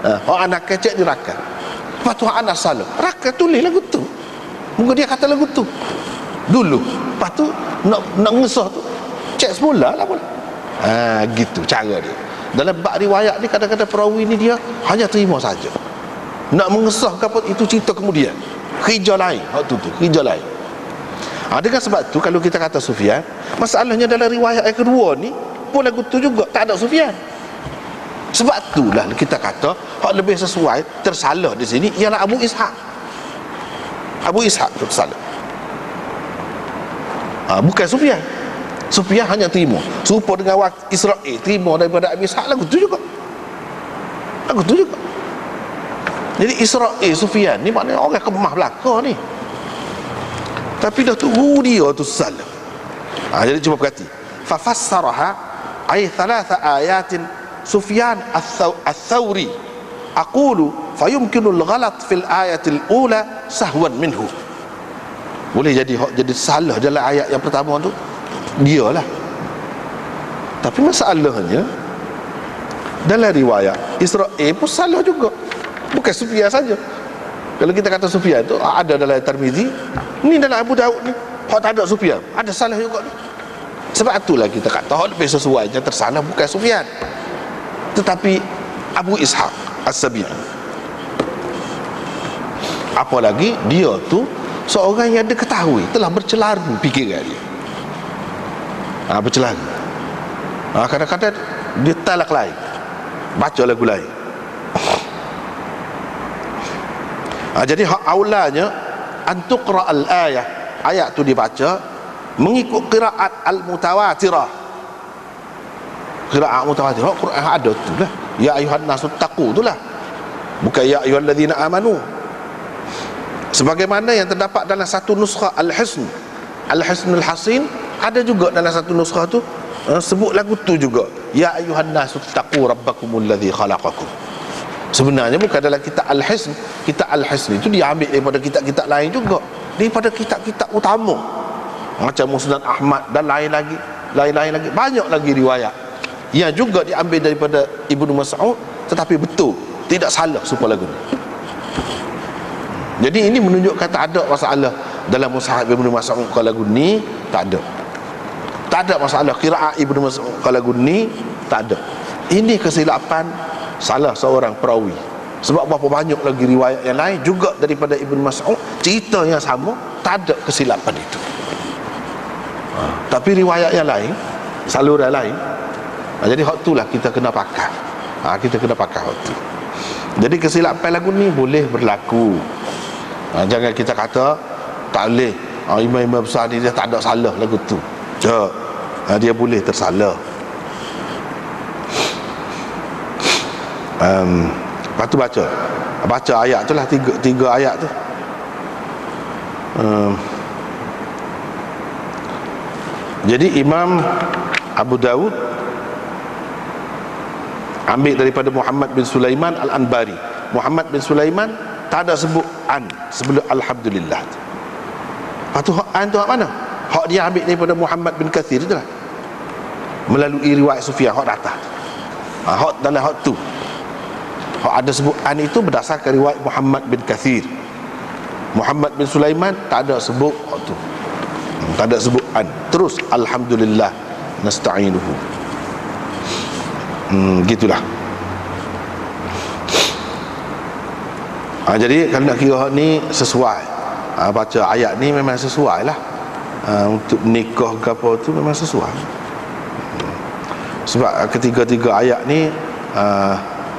Hak anak kecek dia rakan. Lepas tu hak anak salah, rakan tulis lagu tu. Mungkin dia kata lagu tu dulu. Lepas tu nak ngesah tu cek semula lah pula. Gitu cara dia. Dalam bab riwayat ni kadang-kadang perawi ni dia hanya terima saja. Nak mengesah ke apa itu cerita kemudian. Kerja lain, kerja lain. Dengan sebab tu kalau kita kata Sufyan, masalahnya dalam riwayat yang kedua ni pun lagu tu juga tak ada Sufyan. Sebab itulah kita kata hak lebih sesuai tersalah di sini ialah Abu Ishaq. Abu Ishaq tu tersalah. Bukan Sufyan. Sufyan hanya terima serupa dengan Israel terima daripada Abu Ishaq, lagu tu juga. Jadi Israel Sufyan ni maknanya orang kemah belaka ni. Tapi dah tunggu dia tu salah. Jadi cuba perhati. Fa fassaraha ay thalatha ayatin Sufyan al-Thawri aqulu fayumkinu al-ghalat fil ayatil ula sahwan minhu. Boleh jadi salah dalam ayat yang pertama tu dialah. Tapi masalahnya dalam riwayat Israel pun salah juga. Bukan Sufyan saja. Kalau kita kata Sufyan tu ada dalam Tirmizi, ni dalam Abu Daud ni hak tak ada Sufyan, ada salah juga ni. Sebab itulah kita kata hak lebih sesuai yang tersalah bukan Sufyan, tetapi Abu Ishaq As-Sabi'i. Apalagi dia tu seorang yang diketahui telah bercelaru fikiran dia. Bercelaru. Kadang-kadang dia talak lain, baca lagu lain. Jadi hak aulanya antuqra al-ayah, ayat tu dibaca mengikut qiraat al-mutawatirah. Qiraat mutawatirah Quran ada tu lah. Ya ayuhan nasu taqu tu lah. Bukan ya ayyuhallazina amanu. Sebagaimana yang terdapat dalam satu nuskhah Al-Hisn, Al-Hisnul Hasin, ada juga dalam satu nuskhah tu sebut lagu tu juga. Ya ayuhan nasu taqu rabbakumul ladzi khalaqakum. Sebenarnya bukan dalam kitab Al-Hisn. Kitab Al-Hisn itu diambil daripada kitab-kitab lain juga, daripada kitab-kitab utama macam Musnad Ahmad dan lain lagi, banyak lagi riwayat yang juga diambil daripada Ibnu Mas'ud, tetapi betul tidak salah supaya lagu ni. Jadi ini menunjukkan tak ada masalah dalam Mushaf Ibnu Mas'ud kalau lagu ni, tak ada masalah qiraat Ibnu Mas'ud kalau lagu ni, tak ada. Ini kesilapan salah seorang perawi. Sebab berapa banyak lagi riwayat yang lain juga daripada Ibnu Mas'ud, cerita yang sama, tak ada kesilapan itu. Tapi riwayat yang lain, saluran lain, jadi hak itulah kita kena pakai. Kita kena pakai hak tu. Jadi kesilapan lagu ni boleh berlaku. Jangan kita kata tak boleh. Imam-imam besar ni dia tak ada salah lagu tu. Dia boleh tersalah. Lepas tu baca ayat tu lah, tiga ayat tu. Jadi Imam Abu Daud ambil daripada Muhammad bin Sulaiman Al-Anbari. Muhammad bin Sulaiman tak ada sebut an sebelum Alhamdulillah. Lepas tu an tu hak mana? Hak dia ambil daripada Muhammad bin Kathir tu lah, melalui riwayat Sufyan, hak datang. Hak dalam hak tu ada sebut an itu berdasarkan riwayat Muhammad bin Kathir. Muhammad bin Sulaiman tak ada sebut tu, tak ada sebut an. Terus alhamdulillah nasta'inuhu. Gitulah. Jadi kalau nak kira ni sesuai, baca ayat ni memang sesuai lah. Untuk nikah ke apa tu memang sesuai. Sebab ketiga-tiga ayat ni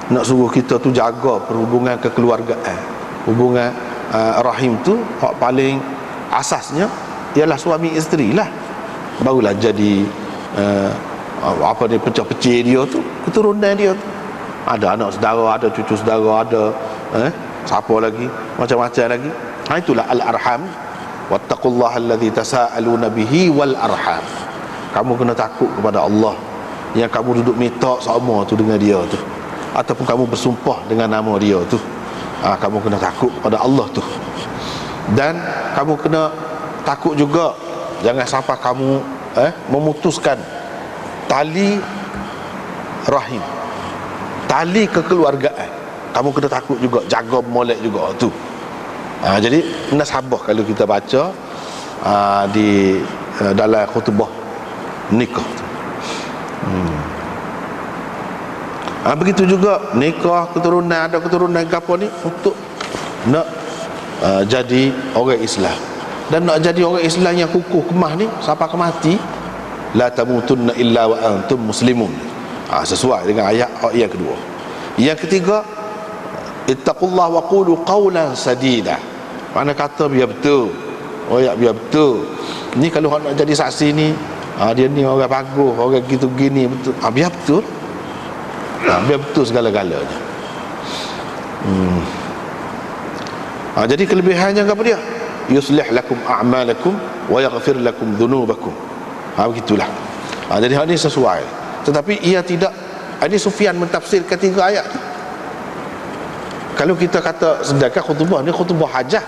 nak suruh kita tu jaga perhubungan kekeluargaan, hubungan rahim tu hak paling asasnya ialah suami isteri lah. Barulah jadi apa dia pecah-pecih dia tu, keturunan dia tu. Ada anak saudara, ada cucu saudara, ada siapa lagi, macam-macam lagi. Itulah al-arham. Wattaqullaha allazi tasaaluna bihi wal arham. Kamu kena takut kepada Allah yang kamu duduk minta sama tu dengan dia tu, ataupun kamu bersumpah dengan nama dia tu. Kamu kena takut pada Allah tu. Dan kamu kena takut juga jangan sampai kamu memutuskan tali rahim, tali kekeluargaan. kamu kena takut juga, jaga molek juga tu. Jadi nasabah kalau kita baca di dalam khutbah nikah tu. Begitu juga nikah, keturunan, ada keturunan apa ni untuk nak jadi orang Islam. Dan nak jadi orang Islam yang kukuh kemah ni sampai ke mati, la tamutunna illa wa antum muslimun. Sesuai dengan ayat yang kedua. Yang ketiga, ittaqullah wa qulu qawlan sadida. Mana kata biar betul, biar betul. Ni kalau nak jadi saksi ni, dia ni orang bagus, orang gitu gini, betul. Biar betul. Biar betul segala-galanya. Jadi kelebihannya apa dia? Yuslih lakum a'malakum wa yaghfir lakum dhunubakum. Begitulah. Jadi hal ini sesuai. Tetapi ia tidak, ini Sufyan mentafsir ketiga ayat. Kalau kita kata sedangkan khutbah ni khutbah hajah.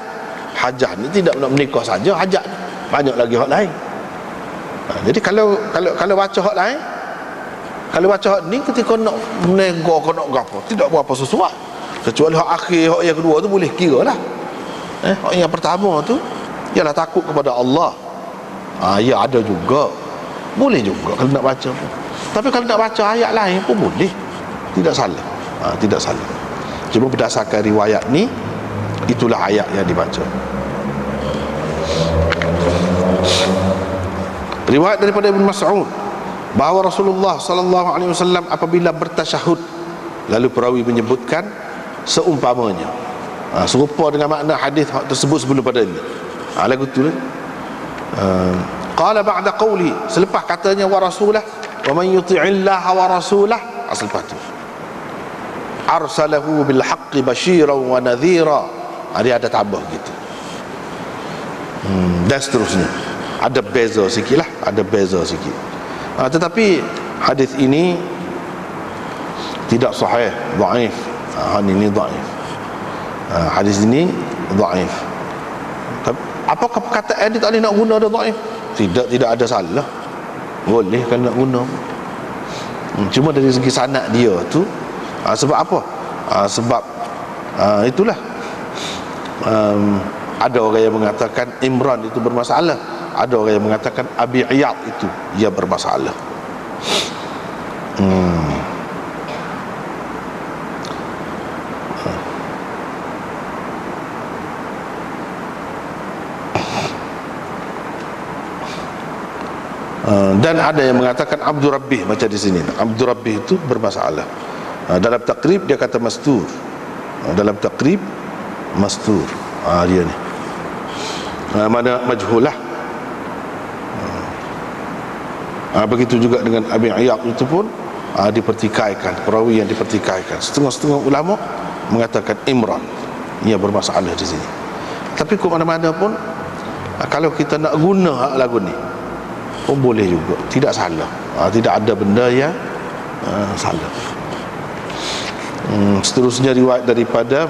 Hajah ni tidak nak menikah saja, hajat banyak lagi hak lain. Jadi kalau baca hak lain, kalau baca hak ni ketika nak menego ke nak gapo, tidak berapa sesuai. Kecuali hak akhir, hak yang kedua tu boleh kira lah. Hak yang pertama tu ialah takut kepada Allah. Ya ada juga, boleh juga kalau nak baca. Tapi kalau nak baca ayat lain pun boleh, tidak salah. Tidak salah. Cuma berdasarkan riwayat ni, itulah ayat yang dibaca. Riwayat daripada Ibn Mas'ud bahawa Rasulullah sallallahu alaihi wasallam apabila bertasyahud, lalu perawi menyebutkan seumpamanya, serupa dengan makna hadis tersebut sebelum pada ini. Lagu tu qala ba'da qawli, selepas katanya wa rasulah wa man yuti'illaha wa rasulah, selepas tu arsalahu bil haqqi basyiran wa nadhira. Dia ada tambah gitu. Dan seterusnya. Ada beza sikit lah, ada beza sikit. Tetapi hadis ini tidak sahih, dhaif. Ini dhaif. Hadis ini dhaif. Apakah perkataan dia tak boleh nak guna dia dhaif? Tidak ada salah. Boleh kan nak guna. Cuma dari segi sanad dia tu, sebab apa? Sebab itulah, ada orang yang mengatakan Imran itu bermasalah, ada orang yang mengatakan Abi Iyad itu ia bermasalah. Dan ada yang mengatakan Abdur Rabbih, macam di sini Abdur Rabbih itu bermasalah. Dalam takrib dia kata mastur. Dalam takrib mastur. Dia ni mana majhulah. Begitu juga dengan Abi Iyad itu pun dipertikaikan, perawi yang dipertikaikan. Setengah-setengah ulama mengatakan Imran ia bermasalah di sini. Tapi ke mana-mana pun kalau kita nak guna lagu ni pun boleh juga, tidak salah. Tidak ada benda yang salah. Seterusnya riwayat daripada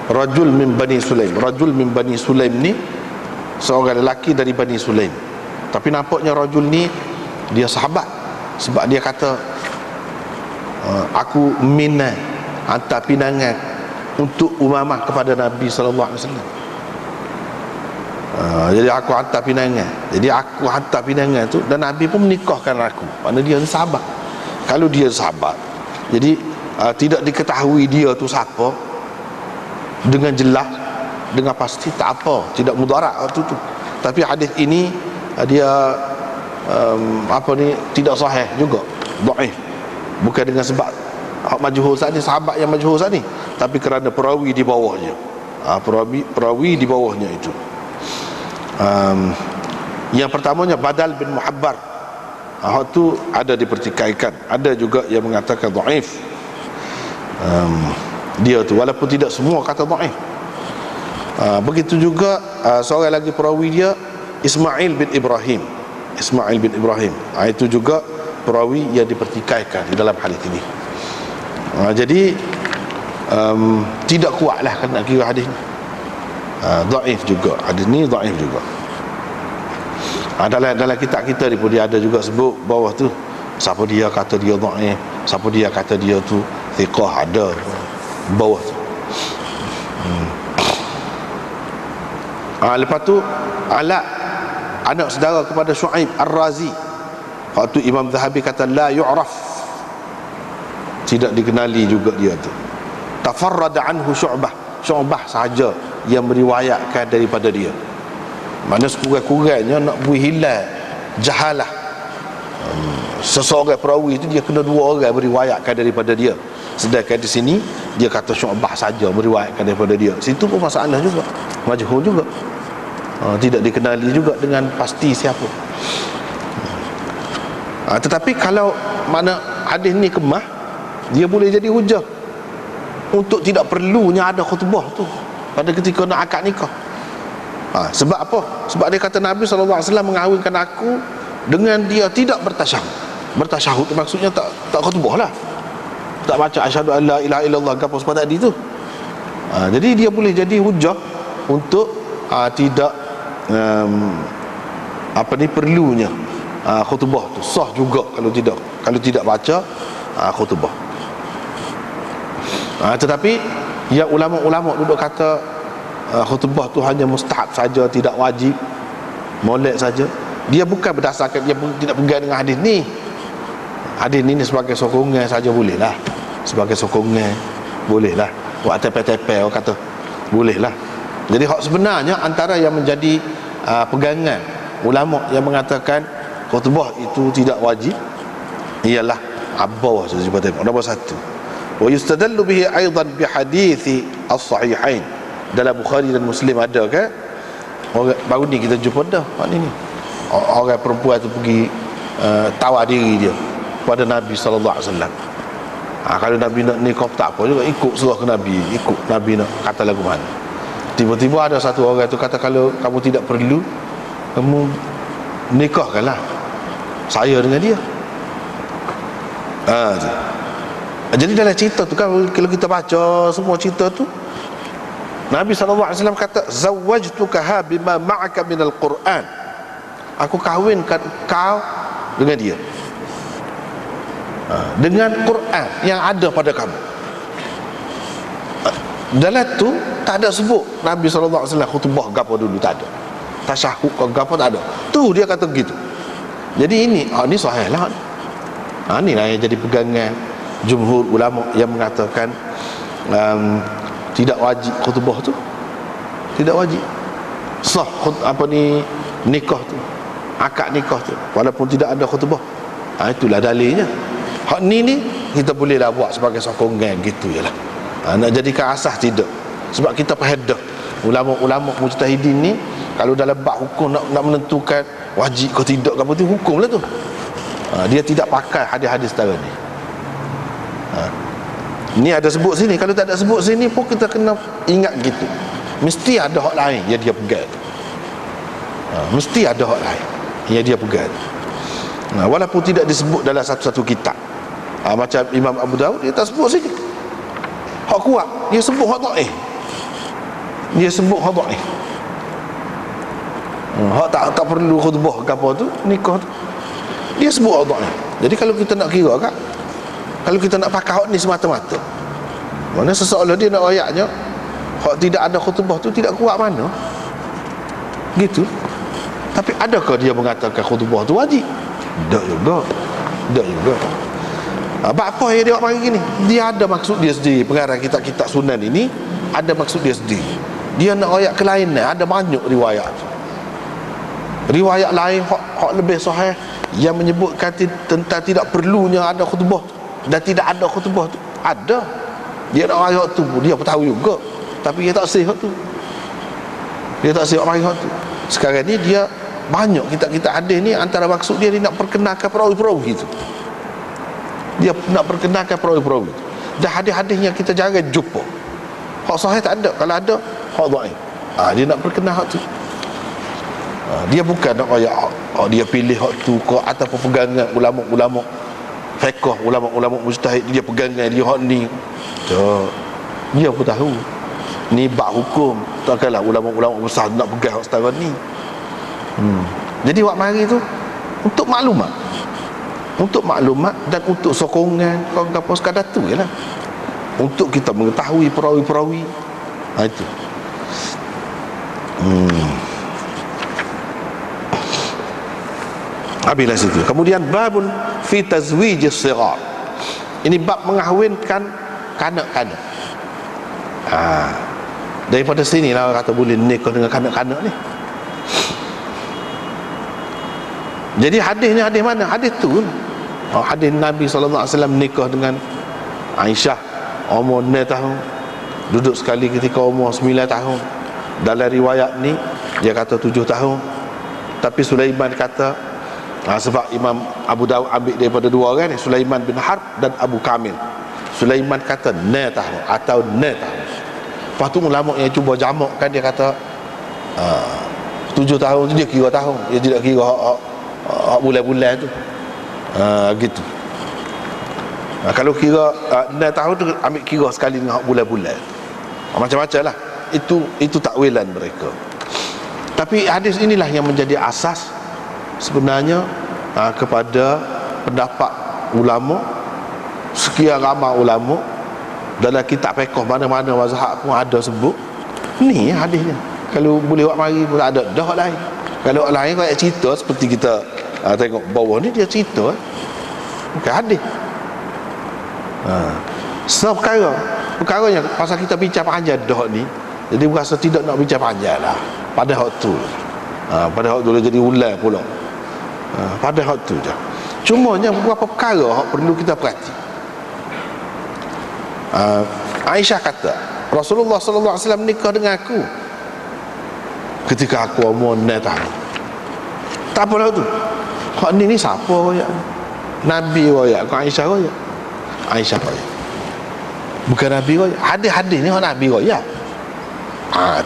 Rajul min Bani Sulaim. Rajul min Bani Sulaim ni seorang lelaki dari Bani Sulaim. Tapi nampaknya rajul ni dia sahabat, sebab dia kata aku minat hantar pinangan untuk Umamah kepada Nabi sallallahu alaihi wasallam. Jadi aku hantar pinangan. Jadi aku hantar pinangan tu, dan Nabi pun menikahkan aku. Maknanya dia ni sahabat. Kalau dia sahabat, jadi tidak diketahui dia tu siapa dengan jelas, dengan pasti, tak apa, tidak mudarat tu. Tapi hadis ini dia tidak sahih juga, dhaif. Bukan dengan sebab majhul tadi, sahabat yang majhul tadi, tapi kerana perawi di bawahnya. Perawi di bawahnya itu. Yang pertamanya Badal bin Muhabbar. Itu ada dipertikaikan. Ada juga yang mengatakan dhaif. Dia tu, walaupun tidak semua kata dhaif. Begitu juga seorang lagi perawi dia Ismail bin Ibrahim. Ismail bin Ibrahim, itu juga perawi yang dipertikaikan di dalam hadis ini. Jadi tidak kuatlah kan nak kira hadis ni. Dhaif juga, hadis ni dhaif juga. Dalam kitab kita ni pun dia ada juga sebut bawah tu, siapa dia kata dia dhaif, siapa dia kata dia tu thiqah, ada bawah tu. Lepas tu Ala, anak saudara kepada Syuaib Ar-Razi, waktu Imam Zahabi kata la yu'raf, tidak dikenali juga dia tu. Tafarrada anhu Syu'bah sahaja yang meriwayatkan daripada dia. Mana sekurang-kurangnya nak buat hilal jahalah seseorang perawi itu, dia kena 2 orang meriwayatkan daripada dia. Sedangkan di sini dia kata Syu'bah saja meriwayatkan daripada dia. Situ pun masalah juga, majhul juga, tidak dikenali juga dengan pasti siapa. Tetapi kalau mana hadis ni kemah, dia boleh jadi hujah untuk tidak perlunya ada khutbah tu pada ketika nak akad nikah. Sebab apa? Sebab dia kata Nabi SAW mengahwinkan aku dengan dia tidak bertasyahud. Bertasyahud maksudnya tak khutbah lah, tak baca asyhadu an la ilaha illallah apa sebab tadi tu. Jadi dia boleh jadi hujah untuk tidak perlunya khutbah tu. Sah juga kalau tidak baca khutbah. Tetapi yang ulama-ulama duduk kata khutbah tu hanya mustahab saja, tidak wajib, molek saja. Dia bukan berdasarkan, dia tidak pegang dengan hadis ni. Hadis ni sebagai sokongan saja boleh lah, sebagai sokongan boleh lah, buat tepe-tepe orang kata boleh lah. Jadi hak sebenarnya antara yang menjadi pegangan ulama yang mengatakan khutbah itu tidak wajib ialah bawah saja kita tengok nombor 1. Wa yustadallu bihi aidan bi hadithi as-sahihain. Dalam Bukhari dan Muslim ada kan? Orang baru ni kita jumpa dah hak ni. Orang perempuan tu pergi tawar diri dia pada Nabi sallallahu alaihi wasallam. Kalau Nabi nak nikah tak apa juga, ikut suruh ke Nabi, ikut Nabi nak kata lagu mana. Tiba-tiba ada satu orang tu kata, kalau kamu tidak perlu, kamu nikahkanlah saya dengan dia. Jadi dalam cerita tu kan, kalau kita baca semua cerita tu, Nabi SAW kata zawwajtukaha bima ma'aka minal Qur'an, aku kahwinkan kau dengan dia dengan Quran yang ada pada kamu. Dalam tu tak ada sebut Nabi SAW khutbah gapo dulu, tak ada. Tasyahud ke gapo tak ada. Tu dia kata begitu. Jadi ini sahih lah. Ni lah yang jadi pegangan jumhur ulama yang mengatakan tidak wajib khutbah tu. Tidak wajib. Sah nikah tu, akad nikah tu walaupun tidak ada khutbah. Itulah dalilnya. Hak ni kita bolehlah buat sebagai sokongan gitu je lah. Nak jadikan asas tidak. Sebab kita faham dah ulama-ulama mujtahidin ni kalau dalam bab hukum nak menentukan wajib ke tidak ke apa tu, hukum lah tu. Dia tidak pakai hadis-hadis setara ni. Ni ada sebut sini, kalau tak ada sebut sini pun kita kena ingat gitu. Mesti ada hak lain yang dia pegang. Mesti ada hak lain yang dia pegang. Walaupun tidak disebut dalam satu-satu kitab. Macam Imam Abu Daud, dia tak sebut sini hak kuat, dia sebut hak dhaif. Dia sebut hak dhaif. Hak tak perlu khutbah ke apa tu, nikah tu, dia sebut hak dhaif. Jadi kalau kita nak kira kan, kalau kita nak pakai hak ni semata-mata, mana seseolah dia nak ayatnya hak tidak ada khutbah tu tidak kuat mana gitu. Tapi adakah dia mengatakan khutbah tu wajib? Tak juga. Apa yang dia panggil gini? Dia ada maksud dia sendiri. Pengarang kitab-kitab sunan ini ada maksud dia sendiri. Dia nak ayat kelainan. Ada banyak riwayat. Riwayat lain hak lebih sahih yang menyebutkan tentang tidak perlunya ada khutbah dan tidak ada khutbah tu. Ada. Dia nak ayat tu, dia pun tahu juga. Tapi dia tak sihat tu. Dia tak sihat ayat tu. Sekarang ni dia banyak kitab-kitab hadis ni, antara maksud dia nak perkenalkan perawi-perawi itu. Dia nak perkenalkan perawi-perawi itu. Dan hadis-hadis yang kita jarang jumpa. Hak sahih tak ada. Kalau ada, hak dhaif. Dia nak perkenal hak tu. Dia bukan nak ayat dia pilih hak tu ke ataupun pegangan ulama-ulama fiqh, ulama-ulama mujtahid, dia pegangan dia hak ni. Tak. Dia pun tahu Ni bab hukum. Takkanlah ulama-ulama besar nak pegang setara ni. Jadi wak mari tu untuk maklumat. Untuk maklumat dan untuk sokongan kawan-kawan apa sekadar tu je lah. Untuk kita mengetahui perawi-perawi. Itu. Habislah situ. Kemudian babun fi tazwijis sighar. Ini bab mengahwinkan kanak-kanak. Daripada sinilah orang kata boleh nikah dengan kanak-kanak ni. Jadi hadis ni hadis mana? Hadis tu. Hadis Nabi SAW nikah dengan Aisyah umur 9 tahun. Duduk sekali ketika umur 9 tahun. Dalam riwayat ni dia kata 7 tahun. Tapi Sulaiman kata sebab Imam Abu Dawud ambil daripada dua orang ni, Sulaiman bin Harb dan Abu Kamil. Sulaiman kata 9 tahun atau 9 tahun. Lepas tu ulama yang cuba jamakkan, dia kata 7 tahun tu dia kira tahun, dia tidak kira bulan-bulan tu. Gitu. Kalau kira 9 tahun tu ambil kira sekali dengan bulan-bulan. Macam-macam lah. Itu takwilan mereka. Tapi hadis inilah yang menjadi asas sebenarnya kepada pendapat ulama. Sekian ramai ulama dalam kitab fiqh mana-mana mazhab pun ada sebut ni hadisnya. Kalau boleh buat mari pun tak ada dah lain. Kalau lain kayak cerita seperti kita tengok bawah ni, dia cerita bukan hadis. Perkaranya pasal kita bincang panjang dah ni, jadi berasa tidak nak bincang panjang lah pada waktu. Pada waktu dia jadi ulang pula. Pada waktu je. Cumanya beberapa perkara perlu kita perhati. Aisyah kata Rasulullah SAW nikah dengan aku ketika aku umur 9 tahun. Tak apalah tu. Hak ni siapa royak? Nabi royak, kau Aisyah royak. Aisyah royak. Bukan Nabi royak. Hadis-hadis ni hak Nabi royak.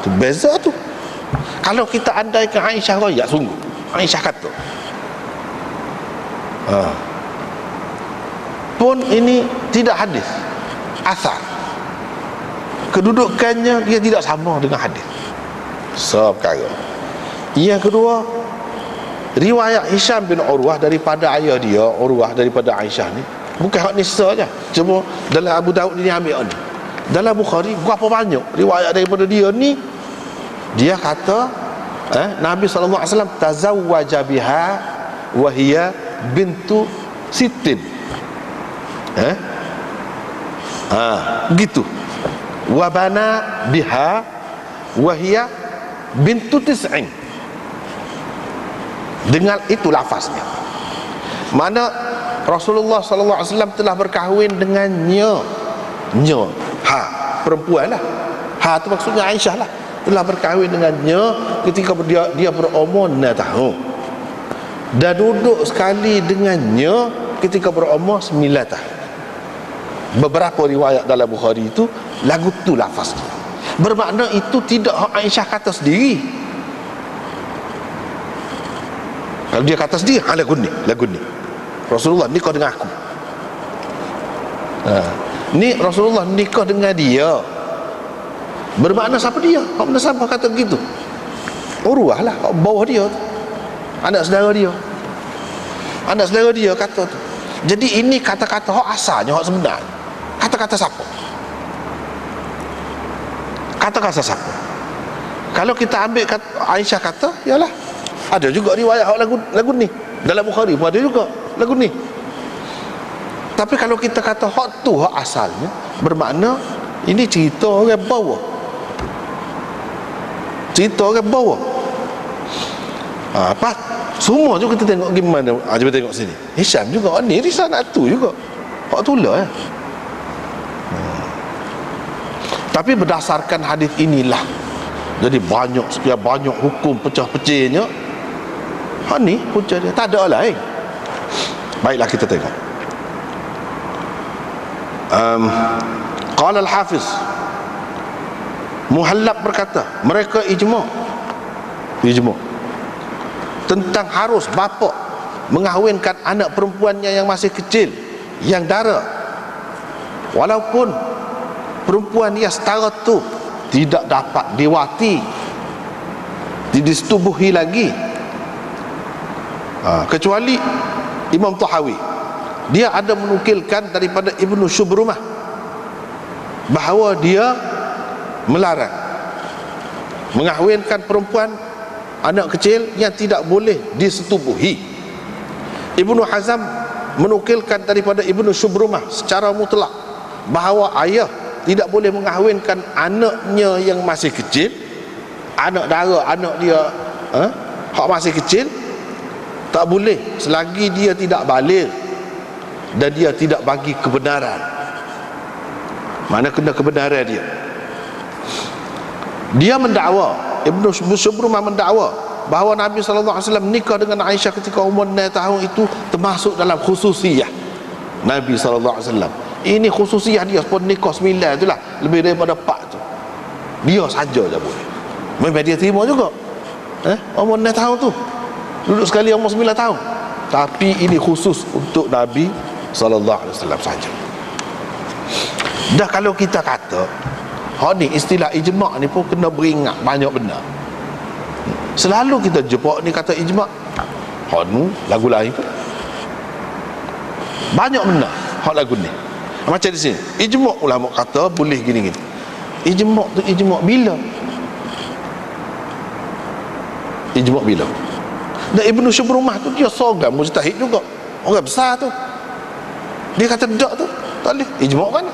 Tu beza tu. Kalau kita andaikan Aisyah royak, sungguh Aisyah kata pun ini tidak hadis, asar. Kedudukannya dia tidak sama dengan hadis. Perkara. Yang kedua, riwayat Hisham bin Urwah daripada ayah dia, Urwah daripada Aisyah ni, bukan hak ni saja. Cuma dalam Abu Daud ni ambil ni. Dalam Bukhari berapa banyak riwayat daripada dia ni. Dia kata Nabi SAW tazawwaja biha wa hiya bintu sittin. Gitu. Wa bana biha wa hiya bintu tis'in. Dengan itu lafaznya. Mana Rasulullah SAW telah berkahwin dengan nya perempuan lah. Tu maksudnya Aisyah lah. Telah berkahwin dengannya ketika dia berumur 9 tahun. Dan duduk sekali dengannya ketika berumur 9 tahun. Beberapa riwayat dalam Bukhari itu lagu tu lafaz tu. Bermakna itu tidak Aisyah kata sendiri. Kalau dia kata sendiri, lagu ni Rasulullah nikah dengan aku. Ni Rasulullah nikah dengan dia. Bermakna siapa dia? Mana siapa kata begitu? Urwah lah, bawah dia tu. Anak saudara dia kata tu. Jadi ini kata-kata hak asalnya, hak sebenar. Kata-kata siapa? Kata-kata siapa? Kalau kita ambil kata Aisyah kata, yalah, ada juga riwayat hak lagu ni. Dalam Bukhari pun ada juga lagu ni. Tapi kalau kita kata hak tu hak asalnya, bermakna ini cerita orang bawah. Cerita orang bawah. Apa? Semua tu kita tengok gimana. Cuba tengok sini. Hisham juga ni risalah tu juga. Hak tulah ya. Tapi berdasarkan hadis inilah, jadi sekian banyak hukum pecah-pecahnya. Hak ni hujah dia, tak ada lain. Baiklah kita tengok. Qala al-Hafiz Muhallab berkata, mereka ijma' tentang harus bapa mengahwinkan anak perempuannya yang masih kecil, yang dara, walaupun perempuan yang setara tu tidak dapat diwati, disetubuhi lagi, kecuali Imam Tahawi. Dia ada menukilkan daripada Ibnu Syubrumah bahawa dia melarang mengahwinkan perempuan anak kecil yang tidak boleh disetubuhi. Ibnu Hazm menukilkan daripada Ibnu Syubrumah secara mutlak bahawa ayah tidak boleh mengahwinkan anaknya yang masih kecil, anak dara, anak dia hak masih kecil, tak boleh selagi dia tidak baligh dan dia tidak bagi kebenaran. Mana kena kebenaran dia. Dia mendakwa, Ibnu Syubrumah mendakwa bahawa Nabi SAW menikah dengan Aisyah ketika umur 9 tahun itu termasuk dalam khususiyah Nabi SAW. Ini khususiyah dia pun nikah 9 itulah, lebih daripada 4 tu. Dia saja je boleh. Memang dia terima juga. Umur 9 tahun tu. Duduk sekali umur 9 tahun. Tapi ini khusus untuk Nabi SAW saja. Dah kalau kita kata ni istilah ijma' ni pun kena beringat banyak benar. Selalu kita jumpa ni kata ijma', ni lagu lain pun banyak benar hak lagu ni. Macam di sini ijma' ulama kata boleh gini-gini. Ijma' tu ijma' bila? Ijma' bila? Dan Ibnu Syubrumah tu dia seorang mujtahid juga, orang besar tu. Dia kata tak tu tak boleh. Ijma' kan?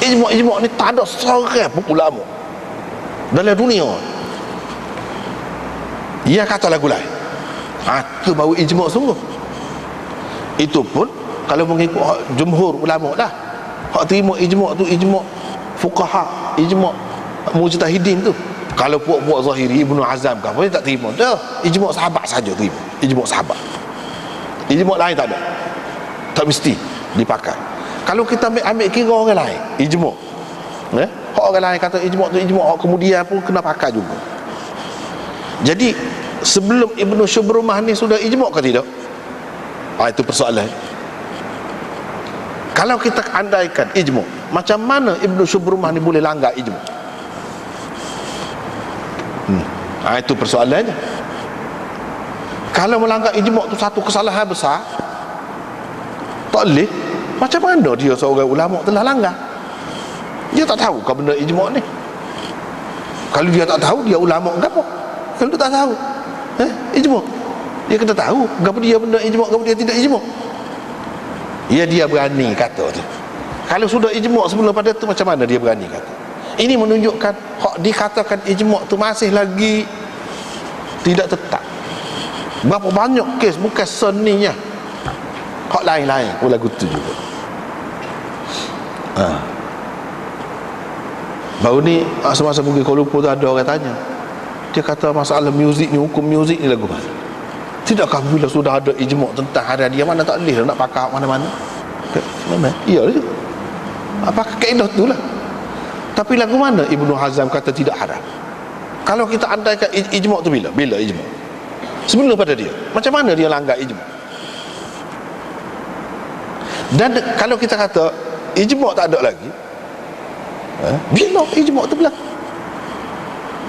Ijma' ni tak ada seorang pun ulama dalam dunia ia kata lagu lain. Itu baru ijma' sungguh. Itu pun kalau mengikut jumhur ulama lah. Hak terima ijma' tu ijma' fuqaha, ijma' mujtahidin tu. Kalau puak-puak zahiri Ibnu Hazm apa dia tak terima. Dah ijma' sahabat saja terima. Ijma' sahabat. Ijma' lain tak ada. Tak mesti dipakai. Kalau kita ambil kira orang lain ijma', hak orang lain kata ijma' tu ijma', hak kemudian pun kena pakai juga. Jadi sebelum Ibnu Syubrumah ni sudah ijma' ke tidak? Itu persoalan. Kalau kita andaikan ijma', macam mana Ibnu Syubrumah ni boleh langgar ijma'? Itu persoalannya. Kalau melanggar ijma' tu satu kesalahan besar, tak boleh. Macam mana dia seorang ulama telah langgar? Dia tak tahu ke benda ijma' ni? Kalau dia tak tahu, dia ulama ke apa? Kalau dia tak tahu ijma', dia kena tahu apa dia benda ijma', apa dia tidak ijma'. Dia berani kata tu. Kalau sudah ijma' sebelum pada tu, macam mana dia berani kata? Ini menunjukkan hak dikatakan ijma' tu masih lagi tidak tetap. Berapa banyak kes bukan seninya, hak lain-lain pun lagu tu juga. Baru ni semasa pergi Kuala Lumpur tu ada orang tanya, dia kata masalah muzik ni, hukum muzik ni lagu mana? Tidakkah bila sudah ada ijma' tentang hari dia, mana tak boleh nak pakai mana-mana? Memang iya je. Apakah kaedah tu lah. Tapi lagu mana Ibnu Hazm kata tidak haram? Kalau kita andaikan ijma' tu bila? Bila ijma'? Sebelum pada dia. Macam mana dia langgar ijma'? Dan kalau kita kata ijma' tak ada lagi, bila ijma' tu berlaku?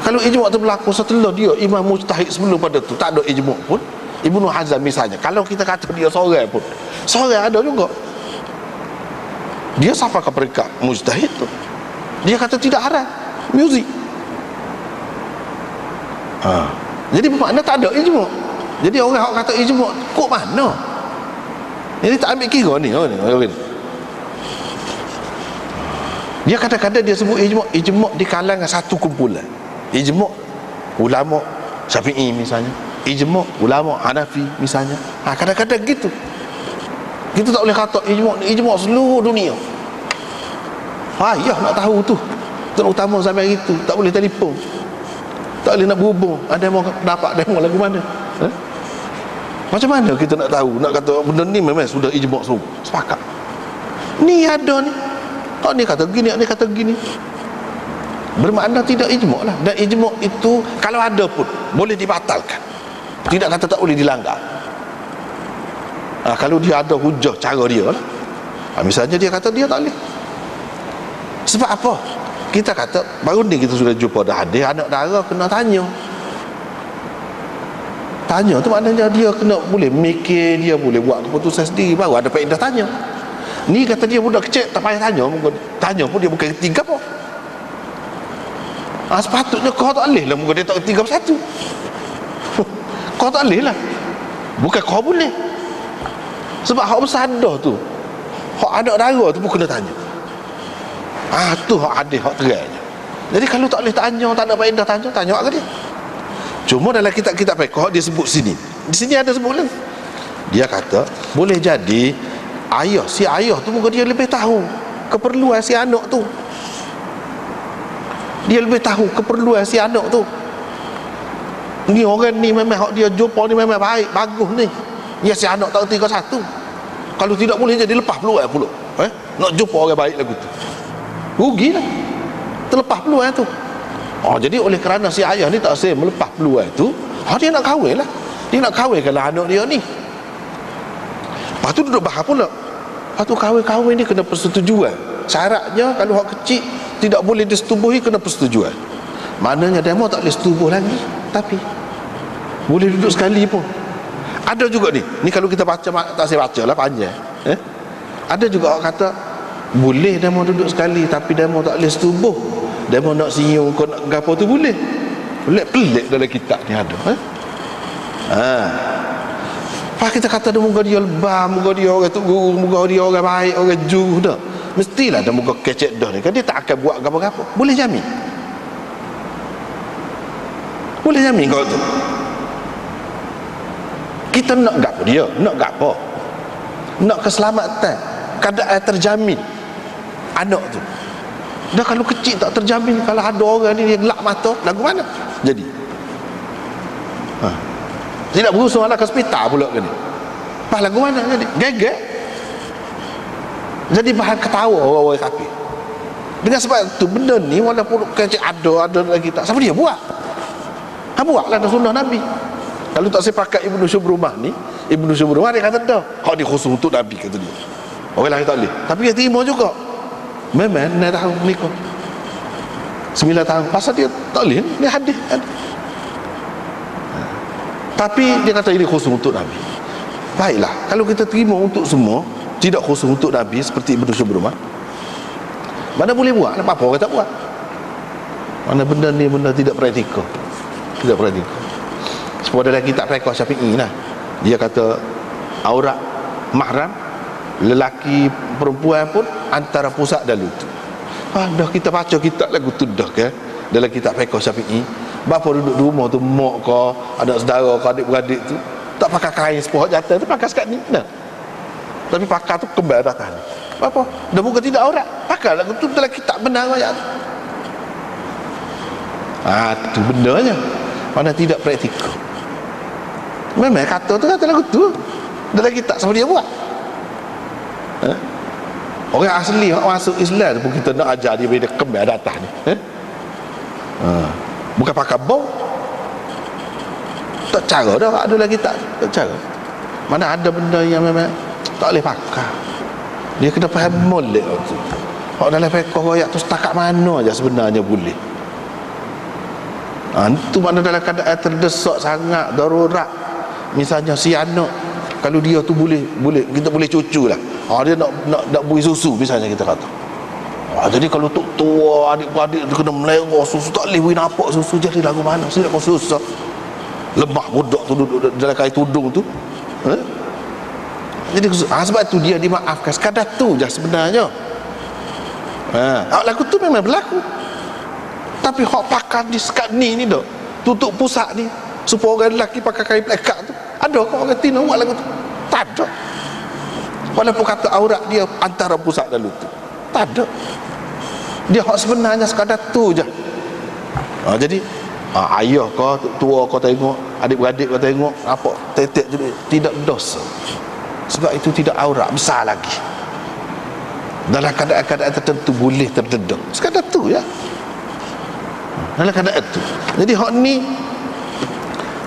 Kalau ijma' tu berlaku setelah dia imam mujtahid sebelum pada tu tak ada ijma' pun, Ibnu Hazm misalnya, kalau kita kata dia seorang pun, seorang ada juga, dia sampai ke peringkat mujtahid tu, dia kata tidak haram muzik. Jadi bermakna tak ada ijma'. Jadi orang yang kata ijma' kok mana? Ini tak ambil kira ni. Dia kadang-kadang dia sebut ijma' di kalangan satu kumpulan. Ijma' ulama Syafi'i misalnya, ijma' ulama Hanafi misalnya. Kadang-kadang gitu. Kita tak boleh kata ijma' seluruh dunia. Payah nak tahu tu. Terutama zaman itu tak boleh telefon, tak boleh nak berhubung. Ada yang mau dapat demo lagu mana? Macam mana kita nak tahu? Nak kata benda ni memang sudah ijma' semua. Sepakat. Ni ada ni. Ni kata gini, ni kata gini. Bermakna tidak ijma' lah. Dan ijma' itu kalau ada pun boleh dibatalkan. Tidak kata tak boleh dilanggar. Kalau dia ada hujah cara dia lah. Misalnya dia kata dia tak boleh. Sebab apa? Kita kata baru ni kita sudah jumpa dah hadis anak dara kena tanya. Tanya tu maknanya dia kena boleh mikir, dia boleh buat keputusan sendiri, baru ada faedah tanya. Ni kata dia budak kecil tak payah tanya, tanya pun dia bukan ketiga apa. Sepatutnya kau tak boleh lah muka dia tak ketiga satu. Kau tak boleh lah, bukan kau boleh. Sebab hak bersadar tu, hak anak dara tu pun kena tanya. Tu hak hadis, hak terangnya. Jadi kalau tak boleh tanya, tak ada faedah tanya ke dia. Cuma dalam kitab-kitab fiqh dia sebut sini. Di sini ada sebut lagi. Dia kata boleh jadi si ayah tu muka dia lebih tahu keperluan si anak tu. Dia lebih tahu keperluan si anak tu. Ni orang ni memang hak dia jumpa ni memang baik, bagus ni. Ya si anak tak tiga satu. Kalau tidak boleh jadi lepas peluang pula. Nak jumpa orang baik lagu tu. Rugilah. Terlepas peluang tu. Jadi oleh kerana si ayah ni tak saya melepas peluang tu, dia nak kahwin lah. Dia nak kahwinkanlah anak dia ni. Lepas tu duduk bahas pula. Lepas tu kahwin ni kena persetujuan. Syaratnya kalau hak kecil tidak boleh disetubuhi, kena persetujuan. Maknanya demo tak boleh setubuh lagi, tapi boleh duduk sekali pun. Ada juga ni kalau kita baca, tak saya baca lah panjang. Ada juga orang kata boleh demo duduk sekali, tapi demo tak boleh setubuh. Demo nak siung, kau nak gapo tu boleh. Pelik dalam kitab ni ada. Pak kita kata dia muka dia lebam, muka dia orang tu guru, muka dia orang baik, orang jujur dah. Mestilah dia muka kecek dah ni. Kan dia tak akan buat gapo-gapo. Boleh jamin. Boleh jamin kau tu. Kita nak gapo dia, nak gapo? Nak keselamatan, keadaan terjamin anak tu. Dah kalau kecil tak terjamin, kalau ada orang ni dia gelap mata, lagu mana jadi? Tidak berusaha lah ke hospital pula ke ni. Pas lagu mana jadi? Gegek. Jadi bahan ketawa orang-orang kafir. Dengan sebab tu benda ni walaupun kecil ada dalam kitab, siapa dia buat? Buatlah dah sunnah Nabi. Kalau tak saya pakai Ibnu Syubrumah ni, Ibnu Syubrumah dia kata dah, hak dia khusus untuk Nabi kata dia. Orang lain tak boleh. Tapi dia terima juga. Memang 9 tahun nikah, 9 tahun. Pasal dia tak boleh, ni hadis. Tapi dia kata ini khusus untuk Nabi. Baiklah, kalau kita terima untuk semua, tidak khusus untuk Nabi seperti Ibnu Syubrumah, mana boleh buat? Apa orang tak buat? Mana benda ni benda tidak praktikal. Tidak praktikal. Sebab dalam kitab fiqh Syafi'i lah, dia kata aurat mahram lelaki perempuan pun antara pusat dan lutut. Dah kita baca kitab lagu tu dah ke dalam kitab fiqh Syafi'i. Bapa duduk di rumah tu, mak ke, anak saudara ke, adik-beradik tu tak pakai kain sepuh jantan tu, pakai sekat ni dah. Tapi pakai tu kembal datang. Apa? Dah bukan tidak aurat. Pakai lagu tu dalam kitab benar ayat tu. Tu bendanya. Mana tidak praktikal. Memang kata tu kata lagu tu dalam kitab sama dia buat. Orang asli orang masuk Islam pun kita nak ajar dia bila kembal datang ni. Bukan pakai bau. Tak cara dah ada lagi tak cara. Mana ada benda yang memang tak boleh pakai. Dia kena faham molek tu. Hak dalam fiqh royak tu setakat mana aja sebenarnya boleh. Itu makna dalam keadaan terdesak sangat, darurat. Misalnya si anak, kalau dia tu boleh kita boleh cucu lah. Dia nak beri susu misalnya kita kata. Jadi kalau tua adik-adik tu kena melengok susu, tak boleh beri nampak susu, jadi lagu mana? Saya nak susah. Lemah budak tu duduk dalam kain tudung tu. Jadi sebab tu dia dimaafkan. Sekadar tu je sebenarnya. Lagu tu memang berlaku. Tapi hak pakai di sekat ni dah, tutup pusat ni, supaya orang lelaki pakai kain plekat tu. Ada kau orang Tina buat lagu tu? Tak ada. Walaupun kata aurat dia antara pusat dan lutut, tak ada. Dia hak sebenarnya sekadar tu je. Jadi ayah kau tua kau tengok, adik-beradik kau tengok, apa tetek je, tidak dosa. Sebab itu tidak aurat besar lagi. Dalam keadaan-keadaan tertentu boleh terdedah. Sekadar tu ya. Dalam keadaan tu. Jadi hak ni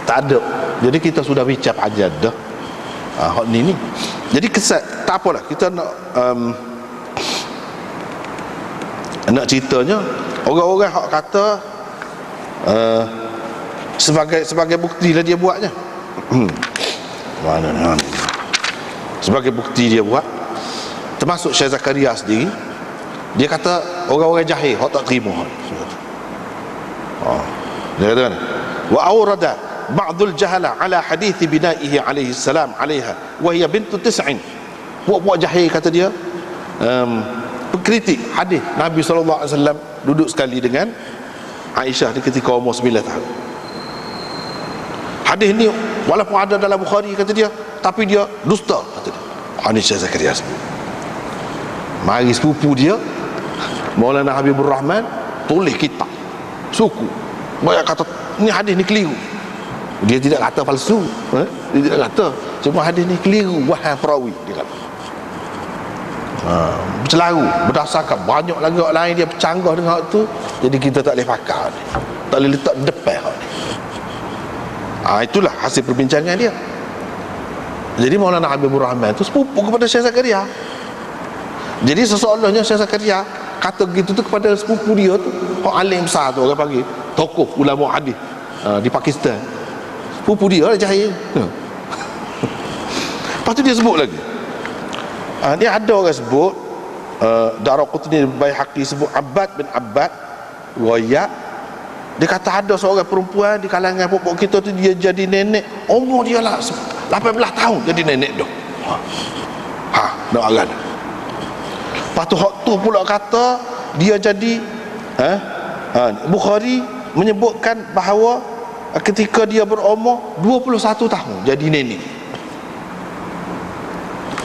tak ada. Jadi kita sudah bincang panjang dah. Hak ni. Jadi kesan tak apalah, kita nak ceritanya Orang-orang hak kata sebagai bukti lah dia buatnya. Mana sebagai bukti dia buat, termasuk Syekh Zakaria sendiri, dia kata orang-orang jahil hak tak terima. Dia kata kan, wa awrada ba'dul jahala ala hadithi binaihi alaihi salam alaiha wa hiya bintu tis'in. Puak-puak jahil, kata dia, pengkritik hadis Nabi SAW duduk sekali dengan Aisyah di ketika umur 9 tahun. Hadis ni walaupun ada dalam Bukhari, kata dia, tapi dia dusta, kata dia. Ini Syekh Zakaria sebut. Mari sepupu dia Maulana Habibur Rahman tulis kitab suku, banyak kata ni hadis ni keliru. Dia tidak kata palsu, dia tidak kata, cuma hadis ni keliru, wahai perawi, dia kata. Bercelaru berdasarkan banyak lagi orang lain dia bercanggah dengan hak tu, jadi kita tak boleh pakai ni, tak boleh letak depan hak ni. Itulah hasil perbincangan dia. Jadi Maulana Habibur Rahman tu sepupu kepada Syekh Zakaria. Jadi seseorangnya Syekh Zakaria kata gitu tu kepada sepupu dia tu, orang alim besar tu, orang panggil tokoh ulama hadis di Pakistan. Sepupu dia lah jahil. Lepas tu dia sebut lagi, dia ada orang sebut, Daraqutni Baihaqi sebut Abbad bin Abbad riwayat, dia kata ada seorang perempuan di kalangan pokok kita tu, dia jadi nenek, umur dia lah 18 tahun jadi nenek dah. Nak aran. Lepas tu hak tu pula kata dia jadi Bukhari menyebutkan bahawa ketika dia berumur 21 tahun jadi nenek.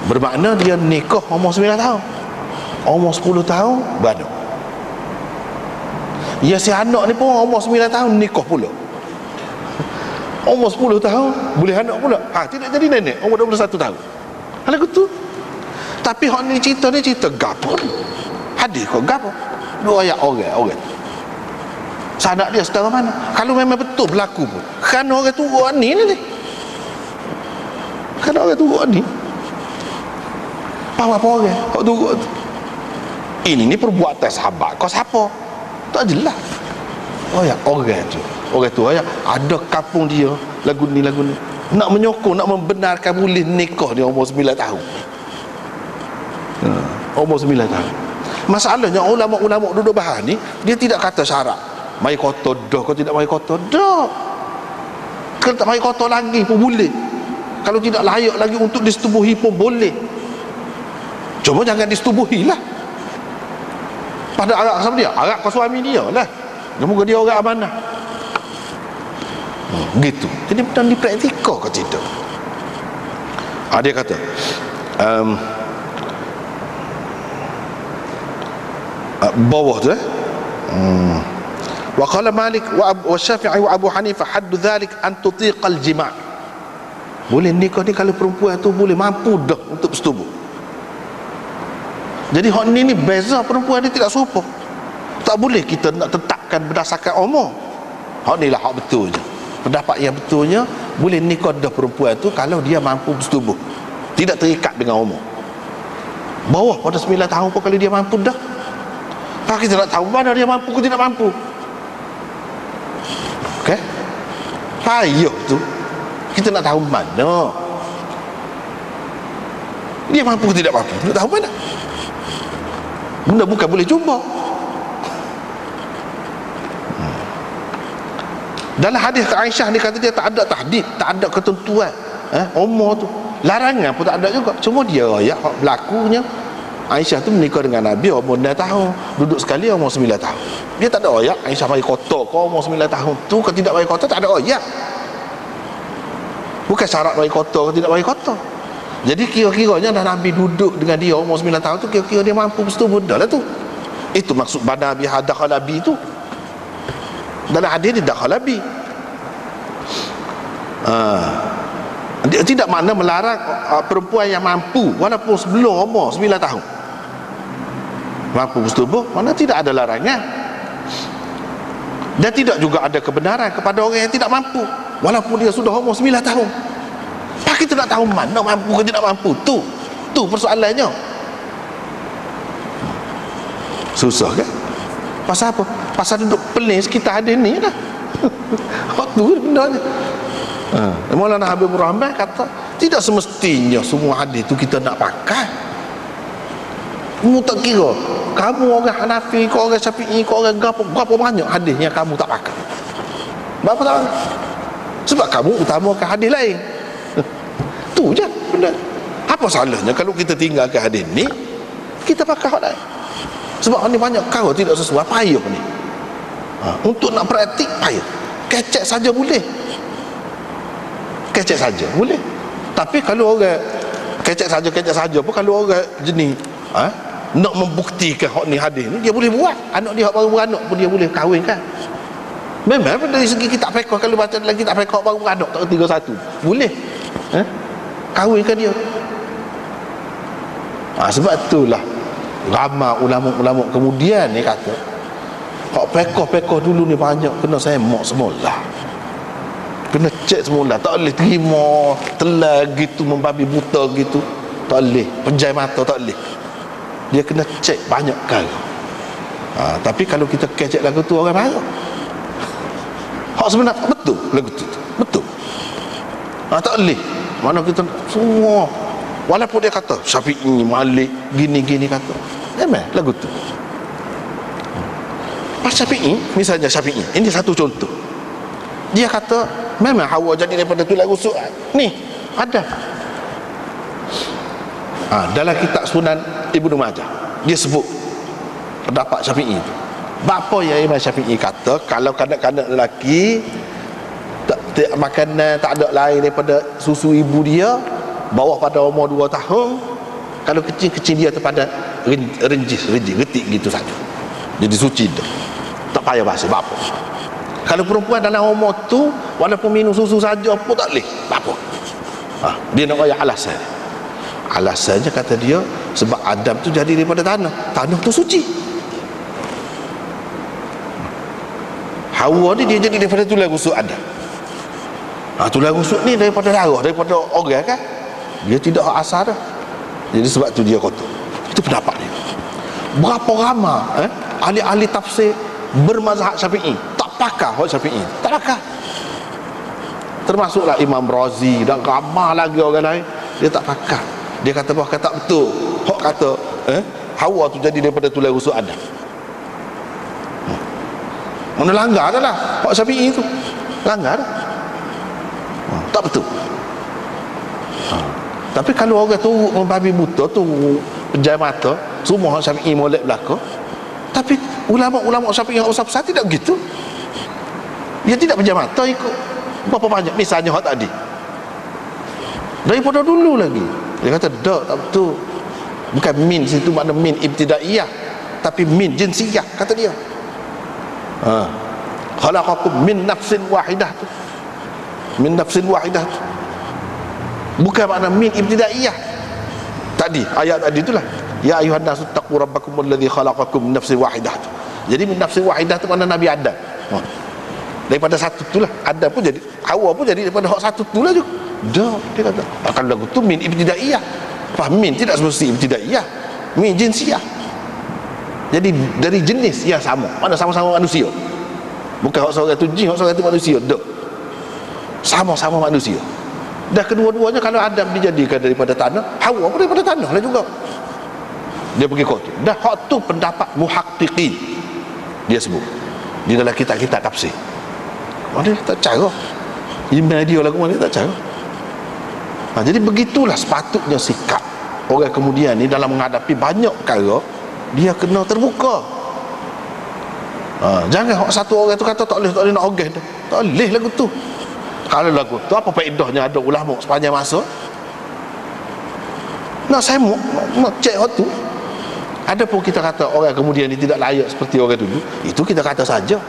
Bermakna dia nikah umur 9 tahun, umur 10 tahun baru. Ya, si anak ni pun umur 9 tahun nikah pula, umur 10 tahun boleh anak pula. Tidak jadi nenek umur 21 tahun. Hal tu. Tapi hak ni cerita gapo? Hadis kok gapo? Dua ayat orang. Sanak dia setara mana? Kalau memang betul berlaku pun, kan orang tu orang ni. Kan orang tu orang ni. Apa orang? Hak tu ini perbuatan sahabat. Kau siapa? Tak jelas. Orang tu ada kampung dia lagu ni nak menyokong, nak membenarkan boleh nikah dia umur 9 tahun. Umur 9 tahun. Masalahnya ulama-ulama duduk bahas ni, dia tidak kata syarat mai kotor dah, kau tidak mai kotor dah. Kalau tak mai kotor lagi pun boleh, kalau tidak layak lagi untuk disetubuhi pun boleh, cuma jangan disetubuhi lah. Pada arak sama dia, arak kau suami dia lah, semoga dia orang amanah. Gitu. Jadi benar dipraktikkan ke tidak? Dia kata bawah tu wa qala Malik wa Syafi'i wa Abu Hanifah haddu dhalik an tutiqal jima'. Boleh nikah ni kalau perempuan tu boleh mampu dah untuk bersetubuh. Jadi hak ni beza, perempuan ni tidak serupa. Tak boleh kita nak tetapkan berdasarkan umur. Hak ni lah hak betulnya. Pendapat yang betulnya boleh nikah dah perempuan tu kalau dia mampu bersetubuh, tidak terikat dengan umur. Bawah pada 9 tahun pun kalau dia mampu dah. Tak, kita nak tahu mana dia mampu ke tidak mampu. Okey? Payah tu. Kita nak tahu mana dia mampu ke tidak mampu. Nak tahu mana? Benda bukan boleh cuba. Dalam hadis Aisyah ni kata dia tak ada tahdid, tak ada ketentuan umur tu. Larangan pun tak ada juga. Cuma dia ayat berlakunya Aisyah tu menikah dengan Nabi umur 9 tahun, duduk sekali umur 9 tahun. Dia tak ada ayat Aisyah mari kotor kau umur 9 tahun tu, kalau tidak mari kotor tak ada ayat. Bukan syarat mari kotor, kalau tidak mari kotor. Jadi kira-kiranya dah Nabi duduk dengan dia umur 9 tahun tu, kira-kira dia mampu bersetubuh dah lah tu. Itu maksud bana bi hadakhalabi tu. Dalam hadis dia dakhalabi. Dia tidak makna melarang perempuan yang mampu walaupun sebelum umur 9 tahun mampu bersetubuh, mana tidak ada larangan. Dan tidak juga ada kebenaran kepada orang yang tidak mampu walaupun dia sudah umur 9 tahun. Pak, kita nak tahu mana mampu ke tidak mampu. Tu persoalannya. Susah kan? Pasal apa? Pasal duduk peling sekitar hadis ni dah. Waktu benda ni. Maulana Habibur Rahman kata tidak semestinya semua hadis tu kita nak pakai. Kamu tak kira kamu orang Hanafi, kau orang Syafi'i, kau orang berapa banyak hadis yang kamu tak pakai. Berapa tak pakai? Sebab kamu utamakan hadis lain. Tu je benda. Apa salahnya kalau kita tinggalkan hadis ni, kita pakai hadis lain? Sebab ni banyak kau tidak sesuai, payah ni. Untuk nak praktik payah. Kecek saja boleh. Kecek saja boleh. Tapi kalau orang kecek saja pun, kalau orang jenis nak membuktikan hak ni hadis ni, dia boleh buat. Anak dia hak baru beranak pun dia boleh kahwin kan. Memang dari segi kitab fiqh, kalau baca dalam kitab fiqh hak baru beranak tak ketiga satu boleh kahwinkan dia. Sebab itulah ramai ulama-ulama kemudian ni kata hak fiqh dulu ni banyak kena semak semula, kena cek semula, tak boleh terima telah gitu, membabi buta gitu, tak boleh, penjai mata tak boleh, dia kena cek banyak kali. Tapi kalau kita kecek lagu tu orang marah. Hak sebenar betul lagu tu betul. Tak boleh, mana kita semua, walaupun dia kata Syafi'i, Malik, gini kata, memang lagu tu. Pas Syafi'i, misalnya Syafi'i, ini satu contoh. Dia kata memang Hawa jadi daripada tulang rusuk. Ni ada dalam kitab Sunan Ibnu Majah, dia sebut pendapat Syafi'i itu. Bapa yang Imam Syafi'i kata kalau kanak-kanak lelaki makanan tak ada lain daripada susu ibu dia, bawah pada umur 2 tahun, kalau kecil-kecil dia terpada retik gitu saja, jadi suci dah, tak payah basuh bapa. Kalau perempuan dalam umur tu walaupun minum susu saja pun tak boleh bapa. Dia nak raya alasannya kata dia sebab Adam tu jadi daripada tanah tu suci. Hawa ni dia jadi daripada tulang rusuk Adam. Tulang rusuk ni daripada darah, daripada organ kan, dia tidak asal dah. Jadi sebab tu dia kotor. Itu pendapat dia. Berapa ramai ahli-ahli tafsir bermazhab Syafi'i tak pakai hak Syafi'i, tak pakai. Termasuklah Imam Razi dan ramai lagi orang lain, dia tak pakai. Dia kata bahkan tak betul hak kata Hawa tu jadi daripada tulang rusuk Adam. Mana langgar dah lah hak Syafi'i tu, langgar dah. Tak betul. Tapi kalau orang tu membabi buta tu, penjai mata, semua hak Syafi'i molek belaka. Tapi ulama-ulama Syafi'i yang besar-besar tidak begitu. Dia tidak penjai mata ikut berapa banyak. Misalnya hak tadi, daripada dulu lagi dia kata tak betul. Bukan min situ makna min ibtidaiyah, tapi min jinsiyah kata dia. Khalaqakum min nafsin wahidah tu, min nafsin wahidah tu bukan makna min ibtidaiyah. Tadi ayat tadi itulah ya ayuhan nasu taqu rabbakum alladhi khalaqakum min nafsin wahidah tu. Jadi min nafsin wahidah tu makna Nabi Adam. Daripada satu itulah Adam pun jadi, Hawa pun jadi daripada hak satu itulah juga. Dia kata kalau lagu tu min ibtidaiyah. Min tidak semesti ibtidaiyah, min jinsiyah. Jadi dari jenis yang sama, mana sama-sama manusia. Bukan hak seorang tu jin, hak seorang tu manusia. Dak. Sama-sama manusia. Dah kedua-duanya kalau Adam dijadikan daripada tanah, Hawa pun daripada tanah lah juga. Dia pergi kotor. Dah hak tu pendapat muhaqqiqin. Dia sebut di dalam kitab-kitab tafsir. Mana tak cara. Email dia lah mana tak cara. Jadi begitulah sepatutnya sikap orang kemudian ni dalam menghadapi banyak perkara, dia kena terbuka. Jangan satu orang tu kata tak boleh nak organ tu. Tak boleh lagu tu. Kalau lagu tu apa faedahnya ada ulama sepanjang masa? Nak semuk, nak cek hak tu. Ada pun kita kata orang kemudian ni tidak layak seperti orang dulu, itu kita kata saja.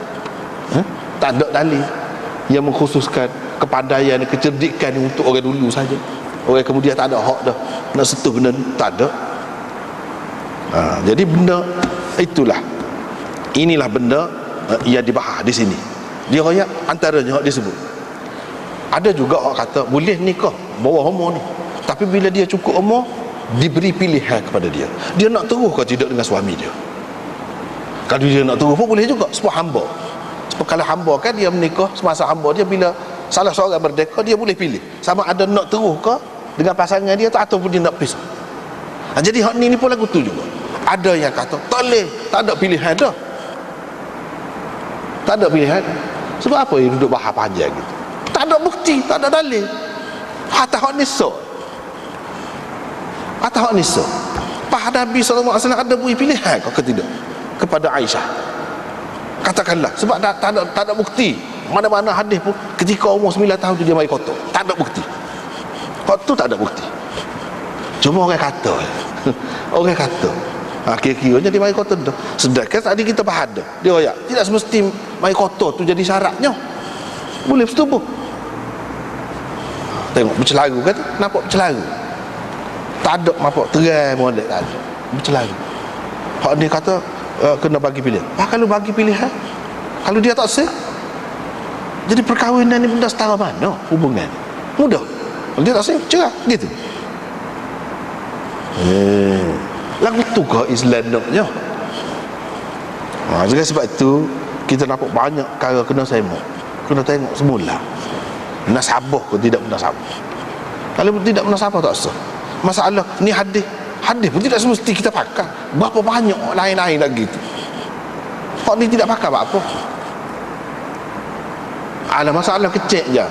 Tak ada dalil yang mengkhususkan kepandaian, kecerdikan untuk orang dulu saja. Orang kemudian tak ada hak dah nak sentuh benda ni, tak ada. Jadi benda itulah, inilah benda yang dibahas di sini. Dia royak antaranya hak disebut. Ada juga hak kata boleh nikah bawah umur ni, tapi bila dia cukup umur diberi pilihan kepada dia, dia nak terus ke tidak dengan suami dia. Kalau dia nak terus pun boleh juga sebab hamba. Sebab kalau hamba kan dia menikah, semasa hamba dia bila salah seorang merdeka, dia boleh pilih sama ada nak terus ke dengan pasangan dia ataupun dia nak pisah. Jadi hak ni pun lagu tu juga. Ada yang kata tak boleh, tak ada pilihan dah. Tak ada pilihan. Sebab apa dia duduk bahas panjang gitu? Tak ada bukti, tak ada dalil. Hatta hak nisa. Hatta hak nisa. Pak Nabi SAW ada beri pilihan ke tidak kepada Aisyah? Katakanlah, sebab tak ada bukti. Mana-mana hadis pun ketika umur 9 tahun tu dia mari kotor. Tak ada bukti. Hak tu tak ada bukti. Cuma orang kata. Orang kata. Kira-kiranya dia mari kotor tu. Sedangkan tadi kita bahas dah. Dia royak, tidak semesti mari kotor tu jadi syaratnya. Boleh bersetubuh. Tengok bercelaru kan? Nampak bercelaru. Tak ada nampak terai molek, tak ada. Bercelaru. Hak dia kata kena bagi pilihan. Kalau bagi pilihan, kalau dia tak sah, jadi perkahwinan ni benda setara mana hubungan? Mudah. Kalau dia tak sah, cerah gitu. Lagu tu ke Islam naknya? Jadi sebab itu kita nampak banyak perkara kena semak. Kena tengok semula. Nasabah ke tidak menasabah. Kalau tidak menasabah tak sah. Masalah ni hadis pun tidak semesti kita pakai. Berapa banyak lain-lain lagi tu. Hak ni tidak pakai apa. Ada masalah kecil je.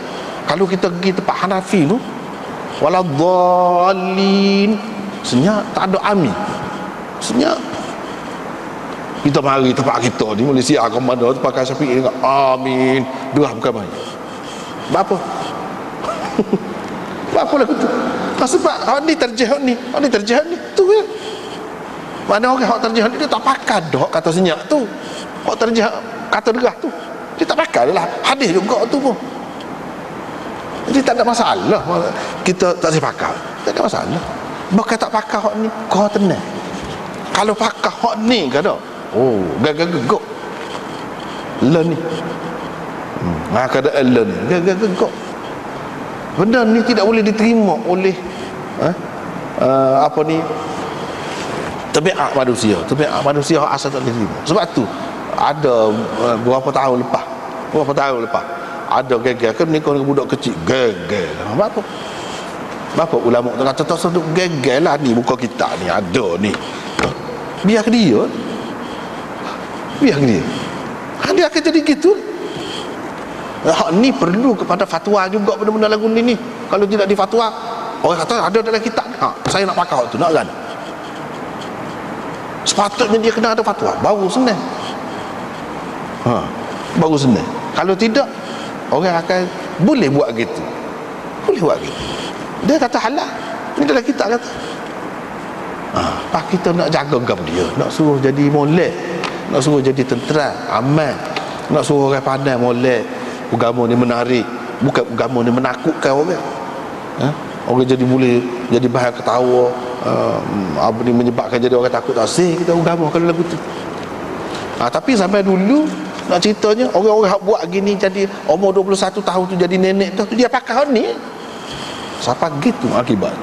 Kalau kita pergi tempat Hanafi tu, waladhdallin, senyap, tak ada amin. Senyap. Kita mari tempat kita ni Malaysia komando tu pakai Syafi'i dengan amin. Dua bukan main. Berapa? Berapa lagu tu? Sebab hak ni terjih ni tu ya. Mana orang hak terjih ni dia tak pakai dah kata senyap tu. Hak terjih kata derah tu. Dia tak pakai lah. Hadis juga tu pun. Jadi tak ada masalah kita tak boleh pakai. Tak ada masalah. Bukan tak pakai hak ni, kau tenang. Kalau pakai hak ni ke tak? Oh, gagak-gagak. Lah ni. Keadaan lah ni. Gagak-gagak. Benda ni tidak boleh diterima oleh apa ni, tabiat manusia. Tabiat manusia asal tak diterima. Sebab tu ada berapa tahun lepas ada geger kan nikah dengan budak kecil, geger lah. Apa ulama tu kata tak seduk geger lah ni muka kita ni ada ni. Biar ke dia. Dia akan jadi gitu. Hak ni perlu kepada fatwa juga benda-benda lagu ni. Kalau tidak difatwa, orang kata ada dalam kitab. Saya nak pakai hak tu, nak kan? Sepatutnya dia kena ada fatwa, baru senang. Baru senang. Kalau tidak, orang akan boleh buat gitu. Dia kata halal. Ini dalam kitab kata. Pak kita nak jaga gam dia, nak suruh jadi molek, nak suruh jadi tentera, aman, nak suruh orang pandai molek. Agama ni menarik, bukan agama ni menakutkan orang. Orang jadi boleh jadi bahan ketawa, apa ni menyebabkan jadi orang takut. Tak sih kita agama kalau lagu tu. Tapi sampai dulu nak ceritanya orang-orang hak buat gini jadi umur 21 tahun tu jadi nenek tu dia pakai hak ni. Siapa gitu akibat.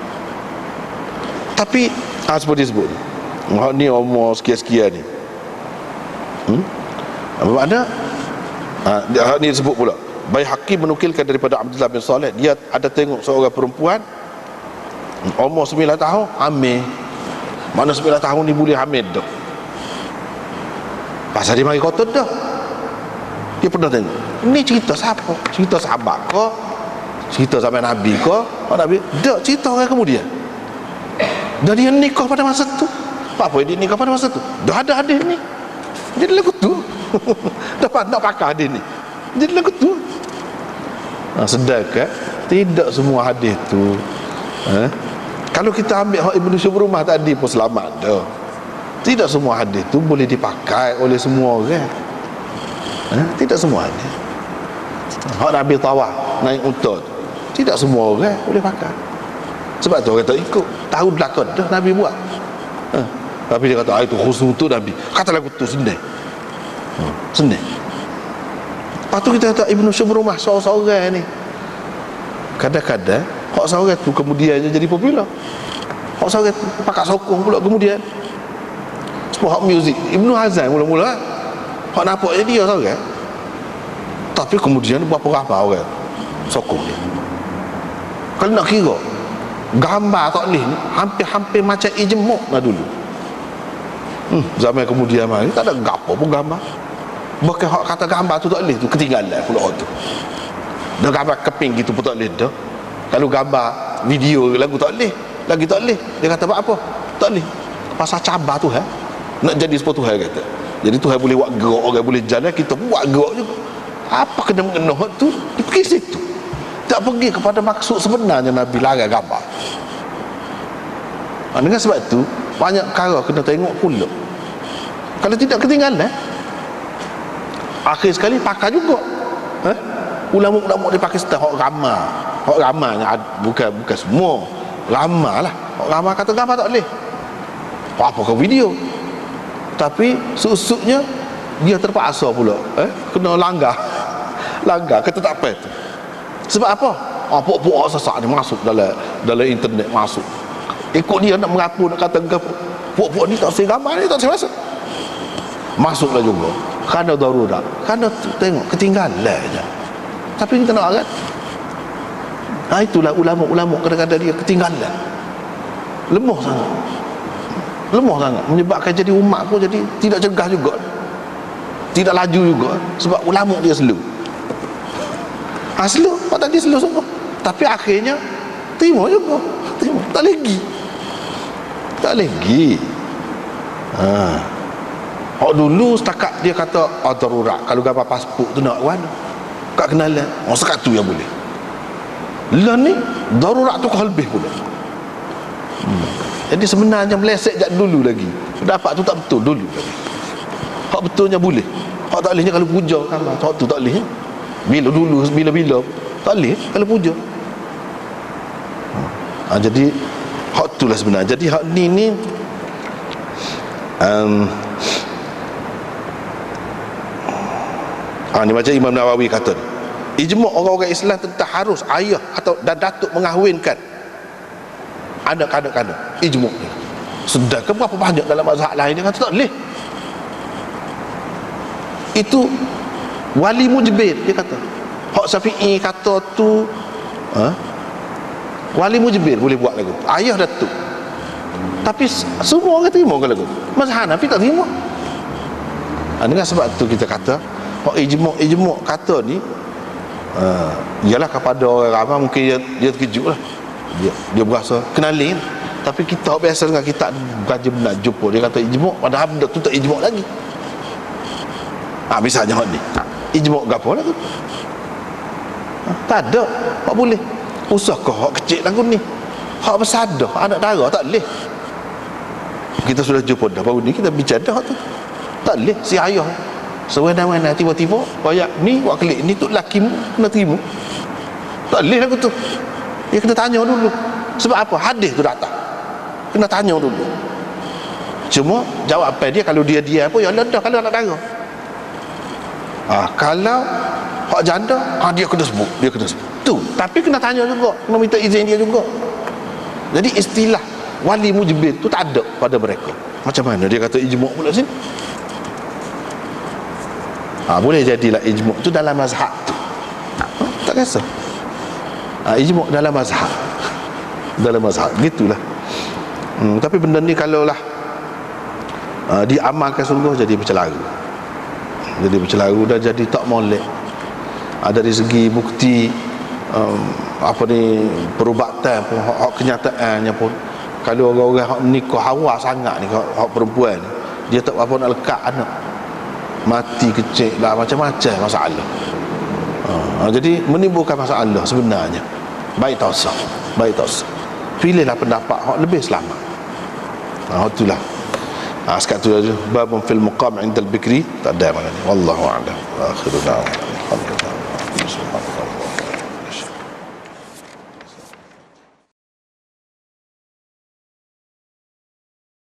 Tapi seperti disebut hak ni umur sekian-sekian ni. Apa makna? Hak ni disebut pula. Baihaqi menukilkan daripada Abdullah bin Saleh, dia ada tengok seorang perempuan umur 9 tahun hamil. Mana 9 tahun ni boleh hamil dah. Pasal dia mari kotor dah. Dia pernah tengok. Ini cerita siapa? Cerita sahabat ke? Cerita sampai Nabi ke? Nabi? Tak, cerita orang kemudian. Dan dia nikah pada masa tu. Apa dia nikah pada masa tu? Dah ada hadis ni. Jadi lagu tu. Dapat nak pakai hadis ni. Jadi lagu tu. Sedangkan tidak semua hadis tu kalau kita ambil hak Ibnu Syubrumah tadi pun selamat dah. Tidak semua hadis tu boleh dipakai oleh semua orang. Tidak semua hadis. Hak Nabi tawaf naik unta tu, tidak semua orang boleh pakai. Sebab tu orang tak ikut. Tahun belakang dah Nabi buat. Tapi dia kata itu khusus tu Nabi. Kata lagu tu senang. Lepas tu kita kata Ibnu Syubrumah seorang-seorang ni, kadang-kadang hak seorang tu kemudiannya jadi popular. Hak seorang tu pakat sokong pula kemudian. Sebab hak muzik Ibnu Hazan mula-mula hak nampak dia seorang, tapi kemudian berapa ramai orang sokong dia. Kalau nak kira gambar taklif ni hampir-hampir macam ijma' lah dulu. Zaman kemudian mari tak ada gapo pun gambar. Bahkan hak kata gambar tu taklif tu ketinggalan pula hak tu. Dah gambar keping gitu pun taklif dah. Kalau gambar video lagu taklif, lagi taklif, dia kata buat apa? Taklif. Pasal cabar tu nak jadi seperti Tuhan kata. Jadi Tuhan boleh buat gerak, orang boleh jalan, kita buat gerak juga. Apa kena mengena hak tu? Dia pergi situ. Tak pergi kepada maksud sebenarnya Nabi larang gambar. Dengan sebab tu banyak perkara kena tengok pula. Kalau tidak ketinggalan, akhir sekali pakai juga. Ulama-ulama di Pakistan hak ramanya bukan semua. Ramalah. Hak ramah kata gambar tak boleh. Apa ke video? Tapi susuknya dia terpaksa pula kena langgar kata tak apa tu. Sebab apa? Puak-puak sesak ni masuk dalam internet, masuk ikut dia nak mengaku, nak kata puak-puak ni tak saya gambar ni, tak saya masuklah juga kerana darurat, kerana tengok ketinggalan je. Tapi kita nak arat. Itulah ulama-ulama kadang-kadang dia ketinggalan, lemah sangat menyebabkan jadi umat pun jadi tidak cegah juga, tidak laju juga, sebab ulama dia slow. Slow, tadi slow semua, tapi akhirnya terima juga, tak lagi. Dulu setakat dia kata darurat, kalau gambar pasport tu nak mana kat kenalan, sekat tu yang boleh. Lah ni darurat tu kau lebih pula. Jadi sebenarnya meleset jak dulu lagi. Pendapat tu tak betul dulu lagi. Hak betulnya boleh. Hak tak bolehnya kalau puja kan. Hak tu tak boleh. Bila tak boleh kalau puja. Jadi hak tu lah sebenarnya. Jadi hak ni ni macam Imam Nawawi kata, ijma' orang-orang Islam tentang harus ayah atau dan datuk mengahwinkan anak-anak ijma' ni. Sedangkan berapa banyak dalam mazhab lain dia kata tak boleh. Itu wali mujbir, dia kata. Hak Syafi'i kata tu wali mujbir boleh buat lagu, ayah datuk. Tapi semua orang terima ke lagu, mazhab Hanafi tak terima. Dengan sebab tu kita kata hak ijma' kata ni ialah kepada orang ramai mungkin dia terkejut lah, dia berasa kenalin. Tapi kita biasa dengan kita bukan benar jumpa dia kata ijma', padahal benda tu tak ijma' lagi. Misalnya hak ni ijma' gapo lah tu, tak ada. Hak boleh usah kau hak kecil lagu ni, hak besar dah, anak dara tak boleh. Kita sudah jumpa dah baru ni kita bicara hak tu tak boleh. Si ayah sewenang-wenang tiba-tiba koyak ni buat klik ni tu laki mu kena terima, tak boleh lagu tu. Dia kena tanya dulu. Sebab apa? Hadis tu datang, kena tanya dulu. Cuma jawapan dia kalau dia apa ya dah kalau anak dara. Kalau hak janda dia kena sebut tu, tapi kena tanya juga, kena minta izin dia juga. Jadi istilah wali mujbir tu tak ada pada mereka. Macam mana dia kata ijma' pula sini? Boleh jadilah ijma' tu dalam mazhab tu, tak kisah. Ijma' dalam mazhab gitulah. Tapi benda ni kalaulah diamalkan sungguh jadi bercelaru, dan jadi tak molek. Dari segi bukti perubatan pun, hak kenyataannya pun, kalau orang-orang hak nikah hawa sangat ni, hak perempuan ni, dia tak apa nak lekat anak, mati kecil lah, macam-macam masalah. Jadi menimbulkan masalah sebenarnya. Baik tak usah. Pilihlah pendapat hak lebih selamat. Itulah. Sekat tu aja. Babun fil muqam 'inda al-bikri, tak ada mana ni. Wallahu a'lam. Akhiruna. Alhamdulillah.